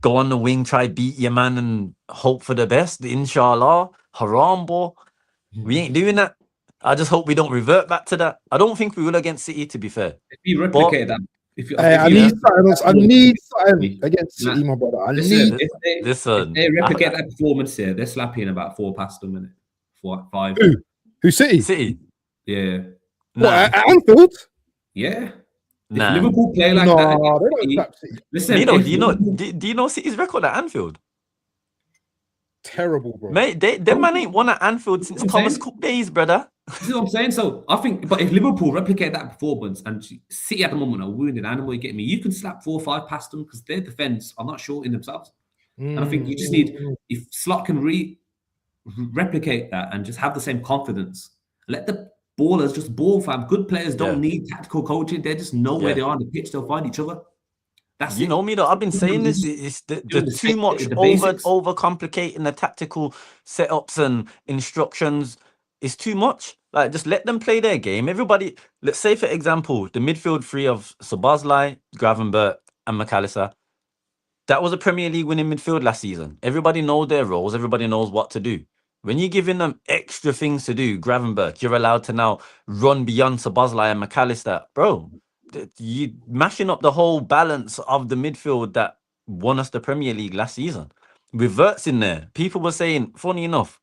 go on the wing, try beat your man and hope for the best. Inshallah, haram ball. We ain't doing that. I just hope we don't revert back to that. I don't think we will against City, to be fair. If you replicate that, I need something against City, my brother. Listen, if they replicate that performance here, they're slapping about 4 past a minute. 4, 5. Who City? City. Yeah. What, at Anfield? Yeah. Nah. If Liverpool play like No, that, they don't slap City. listen. Do you know City's record at Anfield? Terrible, bro. Mate, them man ain't won at Anfield since Thomas Cook days, brother. This is what I'm saying. So I think, but if Liverpool replicate that performance and City at the moment are wounded animal, you get me? You can slap 4 or 5 past them because their defense are not short in themselves. And I think you just need, if Slot can replicate that and just have the same confidence, let the ballers just ball, fam. Good players don't need tactical coaching. They just know where they are on the pitch. They'll find each other. That's you know me though. I've been saying this. It's the too much over complicating the tactical setups and instructions. It's too much. Like just let them play their game. Everybody, let's say for example, the midfield 3 of Szoboszlai, Gravenberch, and McAllister. That was a Premier League winning midfield last season. Everybody knows their roles. Everybody knows what to do. When you're giving them extra things to do, Gravenberch, you're allowed to now run beyond Szoboszlai and McAllister. Bro, you mashing up the whole balance of the midfield that won us the Premier League last season. with Wirtz in there, people were saying, funny enough,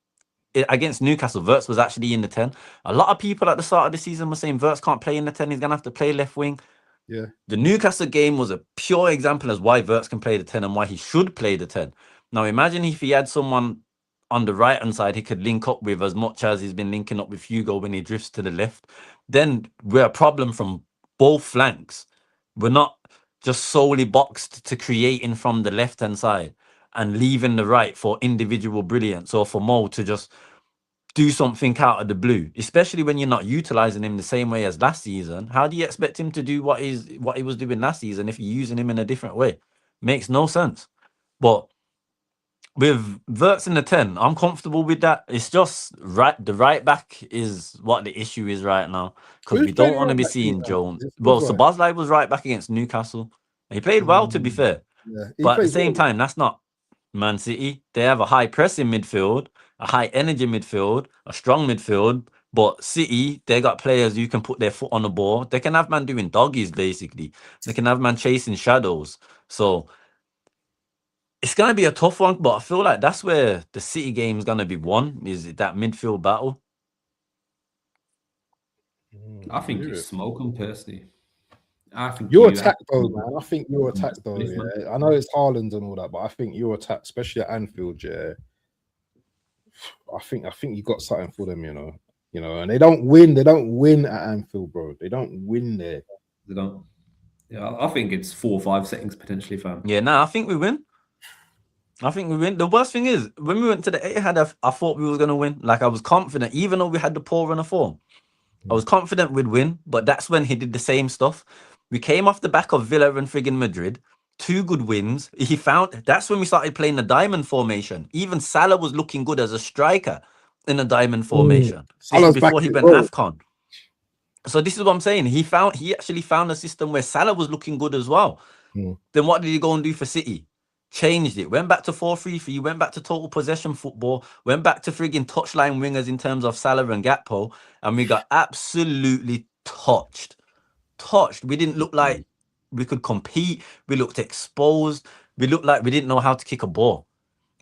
against Newcastle, Wirtz was actually in the 10. A lot of people at the start of the season were saying Wirtz can't play in the 10. He's gonna have to play left wing. Yeah. The Newcastle game was a pure example as why Wirtz can play the 10 and why he should play the 10. Now imagine if he had someone on the right hand side he could link up with, as much as he's been linking up with Hugo when he drifts to the left. Then we're a problem from both flanks. We're not just solely boxed to creating from the left hand side and leaving the right for individual brilliance or for Mo to just do something out of the blue, especially when you're not utilizing him the same way as last season. How do you expect him to do what he was doing last season if you're using him in a different way? Makes no sense. But with Wirtz in the 10, I'm comfortable with that. It's just the right back is what the issue is right now, because Who's we don't playing want to right be back seeing here, Jones. Is it Well, Szoboszlai? Szoboszlai was right back against Newcastle. He played well, to be fair. Yeah, he But at the plays same well. time, that's not Man City. They have a high pressing midfield, a high energy midfield, a strong midfield. But City, they got players who can put their foot on the ball. They can have man doing doggies, basically. They can have man chasing shadows. So it's going to be a tough one, but I feel like that's where the City game is going to be won, is that midfield battle. I think you smoke them personally. I think your you attack though, actually- man. I think your attack though. Yeah, I know it's Haaland and all that, but I think your attack, especially at Anfield, yeah. I think you got something for them, you know, and they don't win. They don't win at Anfield, bro. They don't win there. They don't. Yeah, I think it's 4 or 5 settings potentially, fam. Yeah, I think we win. The worst thing is, when we went to the Etihad, I thought we was going to win. Like, I was confident, even though we had the poor run of form. I was confident we'd win, but that's when he did the same stuff. We came off the back of Villa and friggin' Madrid. 2 good wins. That's when we started playing the diamond formation. Even Salah was looking good as a striker in a diamond formation. This was before he went AFCON. So this is what I'm saying. He actually found a system where Salah was looking good as well. Then what did he go and do for City? Changed it. Went back to 4-3-3. Went back to total possession football. Went back to friggin' touchline wingers in terms of Salah and Gakpo. And we got absolutely touched. We didn't look like we could compete. We looked exposed. We looked like we didn't know how to kick a ball.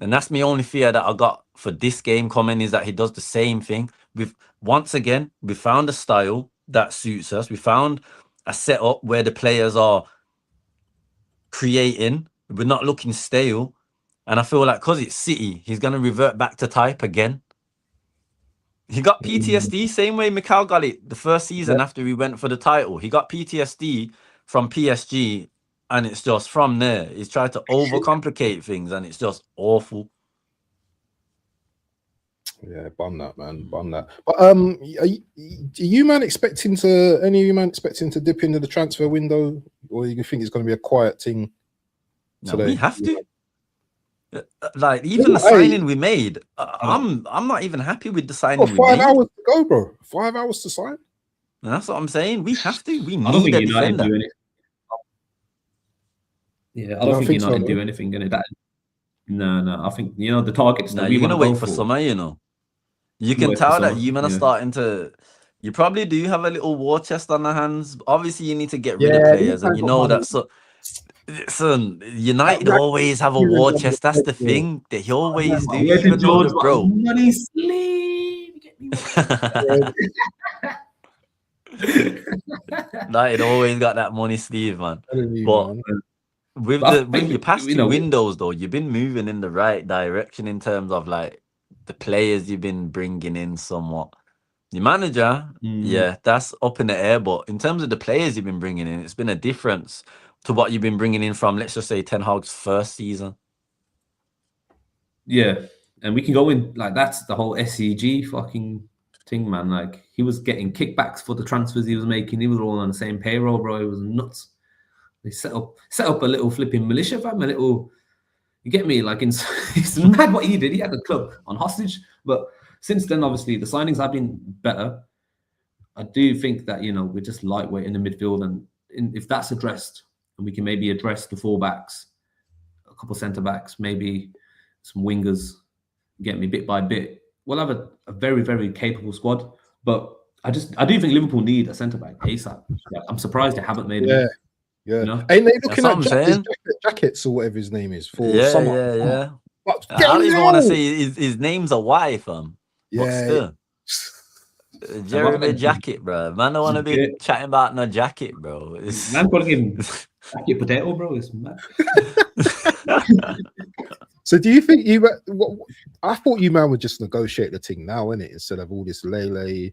And that's my only fear that I got for this game coming, is that he does the same thing. Once again, we found a style that suits us. We found a setup where the players are creating. We're not looking stale. And I feel like because it's City, he's going to revert back to type again. He got PTSD, same way Mikal got it the first season after we went for the title. He got PTSD from PSG, and it's just from there. He's tried to overcomplicate things, and it's just awful. Yeah, bun that, man. Bun that. But are you man expecting to dip into the transfer window, or you think it's going to be a quiet thing? No, we have to. Like, even the signing we made, I'm not even happy with the signing. 5 hours to go, bro. 5 hours to sign. And that's what I'm saying. We have to. We I don't need think a United defender. do anything. Yeah, I don't think United do anything. No. I think the targets. No, you're gonna wait for summer. You can tell that you men are starting to. You probably do have a little war chest on the hands. Obviously, you need to get rid of players, and you know that. So, listen, United always have a war chest. That's the thing. They always do. Even though they're broke. Money sleeve. United always got that money sleeve, man. But with your past windows, though, you've been moving in the right direction in terms of like the players you've been bringing in somewhat. Your manager, yeah, that's up in the air. But in terms of the players you've been bringing in, it's been a difference to what you've been bringing in from, let's just say, Ten Hag's first season. Yeah, and we can go in like that's the whole SEG fucking thing, man. Like, he was getting kickbacks for the transfers he was making. He was all on the same payroll, bro. It was nuts. They set up a little flipping militia, fam. You get me? Like, it's mad what he did. He had the club on hostage, but since then, obviously, the signings have been better. I do think that we're just lightweight in the midfield, and if that's addressed, and we can maybe address the fullbacks, a couple centre backs, maybe some wingers, get me bit by bit, we'll have a very, very capable squad. But I do think Liverpool need a centre back ASAP. I'm surprised they haven't made it. Yeah. Ain't they looking at jackets or whatever his name is for summer? Yeah. I don't even want to say his name's a Y, fam. But Yeah. still. Jeremy jacket, bro. Man, don't want to be chatting about no jacket, bro. Man calling him jacket potato, bro. It's mad. So do you think I thought you man would just negotiate the thing now, innit? Instead of all this Lele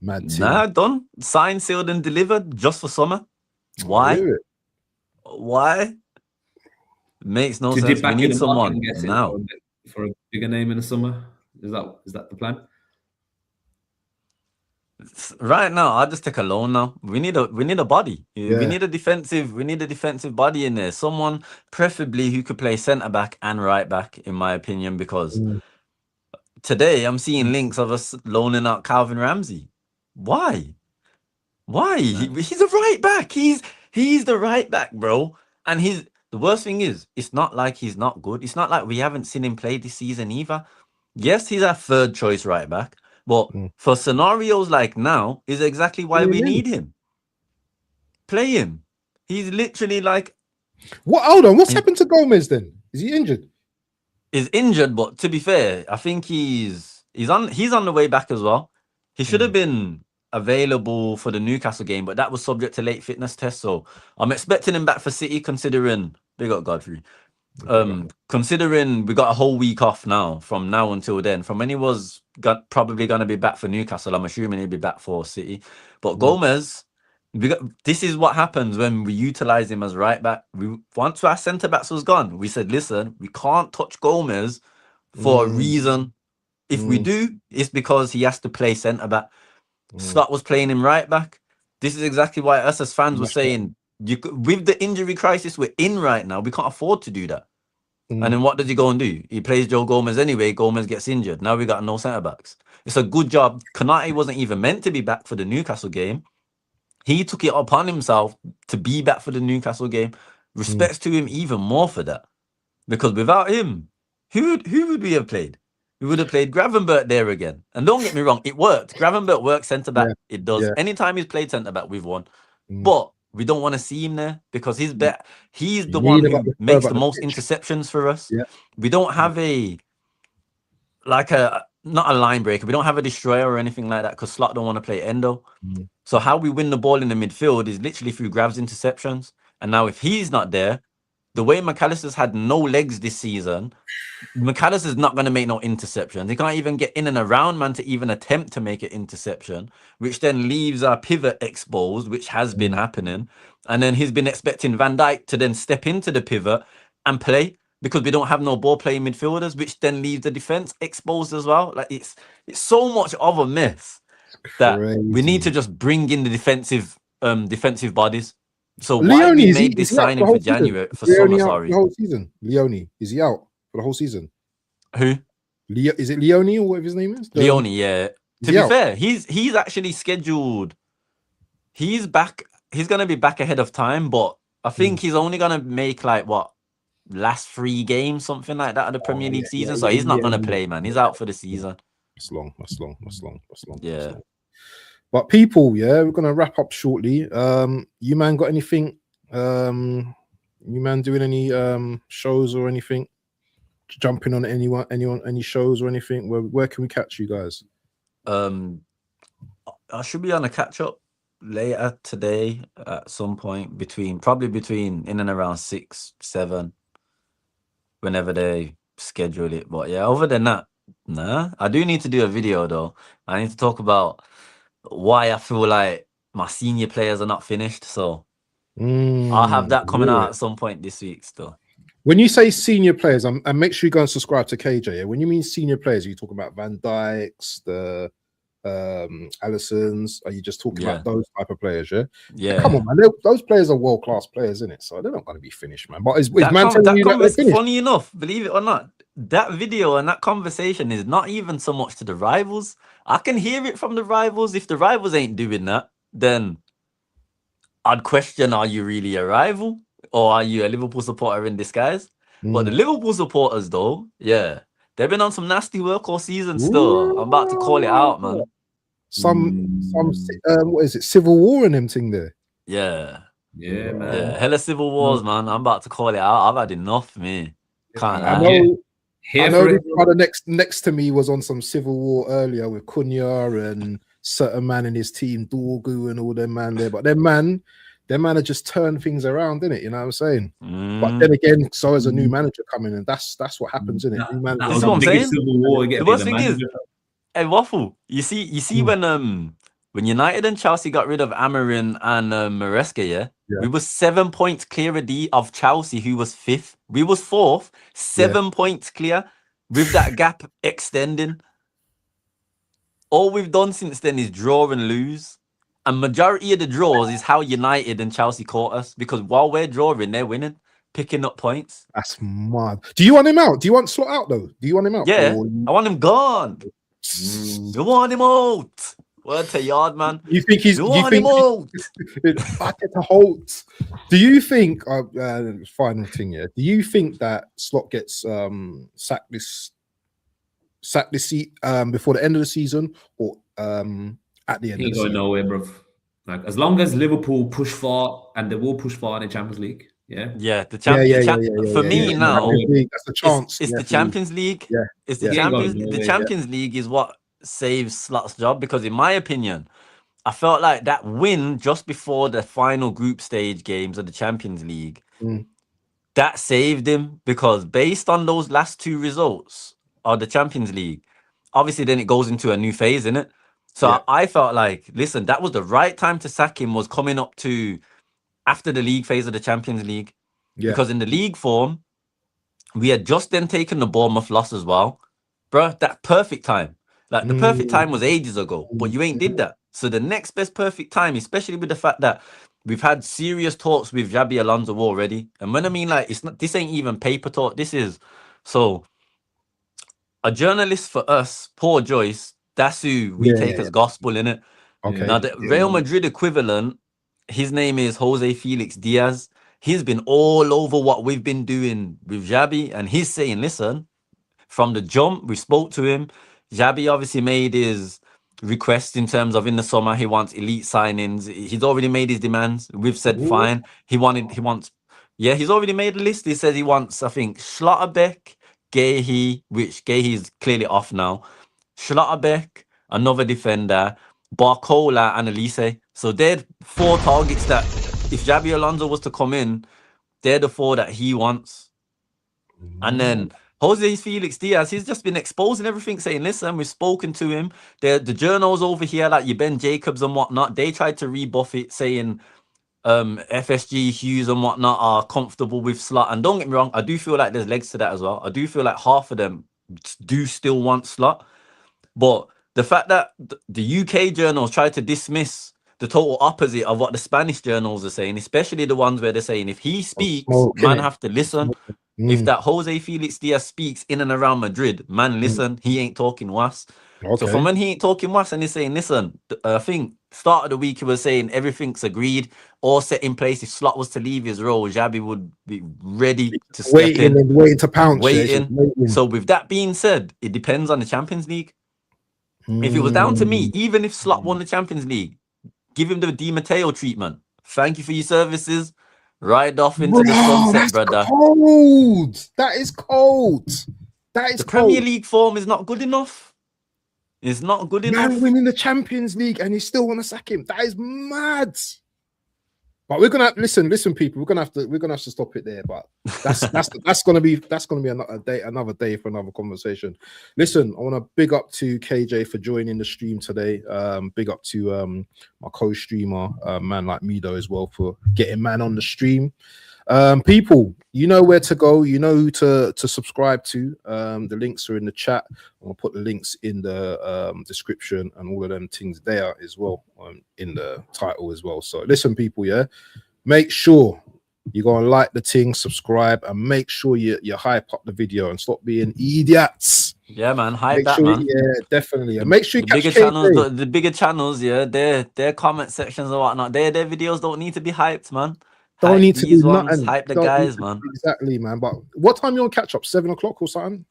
mad thing. Nah, done. Signed, sealed, and delivered just for summer. Why? Why? Makes no sense. We need someone now for a bigger name in the summer. Is that the plan? Right now, I'll just take a loan now. We need a body. We need a defensive body in there. Someone preferably who could play centre back and right back, in my opinion, because today I'm seeing links of us loaning out Calvin Ramsey. Why? He's a right back. He's the right back, bro. And the worst thing is, it's not like he's not good. It's not like we haven't seen him play this season either. Yes, he's our third choice right back. But for scenarios like now, is exactly why we need him. Play him. He's literally like... Hold on. What's happened to Gomez then? Is he injured? He's injured, but to be fair, I think he's on the way back as well. He should have been available for the Newcastle game, but that was subject to late fitness test. So I'm expecting him back for City, considering... Big up Godfrey. Considering we got a whole week off now, from now until then, from when he was probably going to be back for Newcastle, I'm assuming he'll be back for City. But Gomez, this is what happens when we utilize him as right back. Once our centre backs was gone, we said, listen, we can't touch Gomez for a reason. If we do, it's because he has to play centre back. Slot was playing him right back. This is exactly why us as fans were saying, with the injury crisis we're in right now, we can't afford to do that. And then what does he go and do? He plays Joe Gomez anyway. Gomez gets injured. Now we got no centre backs. It's a good job. Konate wasn't even meant to be back for the Newcastle game. He took it upon himself to be back for the Newcastle game. Respects to him even more for that. Because without him, who would we have played? We would have played Gravenberch there again. And don't get me wrong, it worked. Gravenberch works centre back. It does. Anytime he's played centre back, we've won. But we don't want to see him there because he's better. He's the one who makes the most interceptions for us. We don't have not a line breaker. We don't have a destroyer or anything like that because Slot don't want to play Endo. So how we win the ball in the midfield is literally through Grav's interceptions. And now if he's not there, the way McAllister's had no legs this season, McAllister's not going to make no interception. They can't even get in and around, man, to even attempt to make an interception, which then leaves our pivot exposed, which has been happening. And then he's been expecting Van Dijk to then step into the pivot and play because we don't have no ball playing midfielders, which then leaves the defense exposed as well. Like it's so much of a mess that we need to just bring in the defensive bodies. So why we made this signing for January for summer? Sorry, the whole season. Leone, is he out for the whole season? Who? Is it Leone or whatever his name is? Leone, yeah. To be fair, he's actually scheduled. He's back. He's gonna be back ahead of time, but I think he's only gonna make like last 3 games, something like that of the Premier League season. So he's not gonna play, man. He's out for the season. That's long. Yeah. That's long. But people, we're gonna wrap up shortly. You man got anything? You man doing any shows or anything? Jumping on any shows or anything? Where can we catch you guys? I should be on a catch up later today at some point probably between in and around 6, 7, whenever they schedule it. But yeah, other than that, nah. I do need to do a video though. I need to talk about why I feel like my senior players are not finished. So I'll have that coming out at some point this week still. When you say senior players, and make sure you go and subscribe to KJ. Yeah? When you mean senior players, are you talking about Van Dijks, the Allisons? Are you just talking about those type of players? Yeah. Come on, man. Those players are world class players, isn't it? So they're not going to be finished, man. But is man telling you that they're finished? Funny enough, believe it or not, that video and that conversation is not even so much to the rivals. I can hear it from the rivals. If the rivals ain't doing that, then I'd question: are you really a rival? Or are you a Liverpool supporter in disguise? But the Liverpool supporters, though, they've been on some nasty work all season still. I'm about to call it out, man. Some what is it? Civil war in them thing there. Yeah, man. Yeah, hella civil wars, man. I'm about to call it out. I've had enough, me. Can't lie. Here I know for this it, bro. brother next to me was on some civil war earlier with Cunha and certain man in his team, Dorgu and all them man there. But them man have just turned things around, didn't it? You know what I'm saying? But then again, so is a new manager coming in. That's what happens, isn't it? New manager That This was is coming what I'm the in. biggest saying. civil war you get. The The worst thing is, manager. hey, Waffle, you see when United and Chelsea got rid of Amarin and Maresca, yeah? We were 7 points clear of Chelsea, who was 5th. We was 4th, 7 points clear, with that gap extending. All we've done since then is draw and lose. And majority of the draws is how United and Chelsea caught us, because while we're drawing, they're winning, picking up points. That's mad. Do you want him out? Do you want Slot out though? Do you want him out? Yeah, Or I want him gone. I want him out. Word to yard, man. you think he's? You Do you want him think? out. Bucket to Holt. Do you think? Final thing, yeah. Do you think that Slot gets sacked this seat before the end of the season or at the end He of ain't the going season? nowhere, bro. Like, as long as Liverpool push far, and they will push far in the Champions League, yeah. Yeah, the for yeah, me yeah. now, Champions League, that's the chance. it's yeah, the for you. Champions League. Yeah, It's the yeah. He ain't Champions. going The nowhere, Champions League is what saves Slot's job, because in my opinion, I felt like that win just before the final group stage games of the Champions League, that saved him, because based on those last 2 results of the Champions League, obviously then it goes into a new phase, innit? So I felt like, listen, that was the right time to sack him, was coming up to after the league phase of the Champions League. Yeah. Because in the league form, we had just then taken the Bournemouth loss as well. Bruh, that perfect time. Like, the perfect time was ages ago, but you ain't did that. So the next best perfect time, especially with the fact that we've had serious talks with Xabi Alonso already. And when I mean, like, it's not, this ain't even paper talk. This is, so a journalist for us, Paul Joyce, that's who we take as gospel, innit? Okay. Now, the Real Madrid equivalent, his name is Jose Felix Diaz. He's been all over what we've been doing with Xabi, and he's saying, listen, from the jump, we spoke to him. Xabi obviously made his request in terms of in the summer, he wants elite signings. He's already made his demands. We've said fine. He's already made a list. He says he wants, I think, Schlotterbeck, Gehi, which Gehi's clearly off now. Schlotterbeck, another defender, Barcola, and Elise. So they're 4 targets that, if Xabi Alonso was to come in, they're the 4 that he wants. And then Jose Felix Diaz, he's just been exposing everything, saying, listen, we've spoken to him. The journals over here, like your Ben Jacobs and whatnot, they tried to rebuff it, saying FSG, Hughes and whatnot are comfortable with Slot. And don't get me wrong, I do feel like there's legs to that as well. I do feel like half of them do still want Slot. But the fact that the UK journals try to dismiss the total opposite of what the Spanish journals are saying, especially the ones where they're saying, if he speaks, man have to listen. If that Jose Felix Diaz speaks in and around Madrid, man, listen, he ain't talking was. So from when he ain't talking was and he's saying, listen, I think start of the week he was saying everything's agreed, all set in place. If Slot was to leave his role, Xabi would be ready to step in. Waiting to pounce. Waiting. So with that being said, it depends on the Champions League. If it was down to me, even if Slot won the Champions League, give him the Di Matteo treatment. Thank you for your services. Ride off into the sunset, brother. Cold. That is cold. That is the cold. Premier League form is not good enough. It's not good enough. Man winning the Champions League and you still want to sack him. That is mad. But we're gonna have, listen, people. We're gonna have to stop it there. But that's gonna be another day for another conversation. Listen, I want to big up to KJ for joining the stream today. Big up to my co-streamer, man like Mido as well, for getting man on the stream. People, you know where to go, you know who to subscribe to. The links are in the chat. I'll put the links in the description and all of them things there as well, in the title as well. So listen, people, yeah, make sure you go and like the thing, subscribe, and make sure you hype up the video and stop being idiots. Yeah, man, hype that, man. Yeah, definitely. And make sure you the catch bigger channels, the bigger channels, yeah, their comment sections and whatnot, their videos don't need to be hyped, man. Don't need to be nothing. Hype the guys, man. Exactly, man. But what time you on catch up? 7 o'clock or something?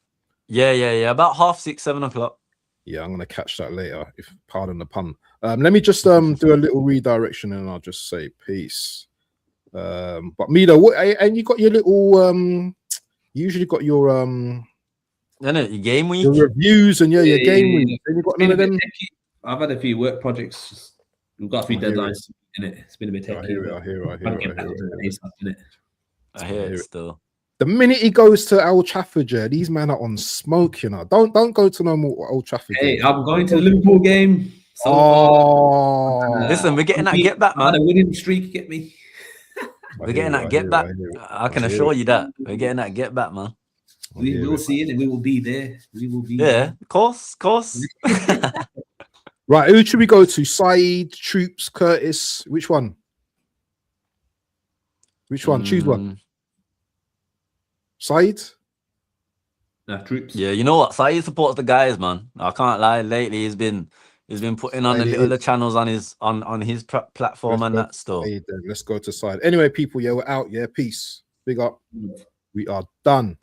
Yeah. About 6:30, 7 o'clock. Yeah, I'm gonna catch that later. If pardon the pun. Let me just do a little redirection and I'll just say peace. But Mido, and you got your little you usually got your Isn't it? Your game week. Your reviews and your game week. Then you got It's been none of a bit them. techy. I've had a few work projects. We've got a few I hear deadlines in it. It's been a bit I techy. hear it. but I hear it. I trying to hear get back it. to the pace up, innit? I hear hear it it. still. The minute he goes to Old Trafford, yeah, these men are on smoke. You know, don't go to no more Old Trafford. Hey, games. I'm going to the Liverpool game. So far. Listen, we're getting that get back, I had man. a winning streak. Get me. We're getting that get back. I can assure you that we're getting that get back, man. We will see it, and we will be there. We will be. Yeah, of course. Right, who should we go to? Saeed, Troops, Curtis. Which one? Which one? Choose one. Saeed? Troops. Yeah, you know what? Saeed supports the guys, man. I can't lie. Lately, he's been putting on the little channels on his platform and that stuff. Let's go to Saeed. Anyway, people, yeah, we're out. Yeah, peace. Big up. We are done.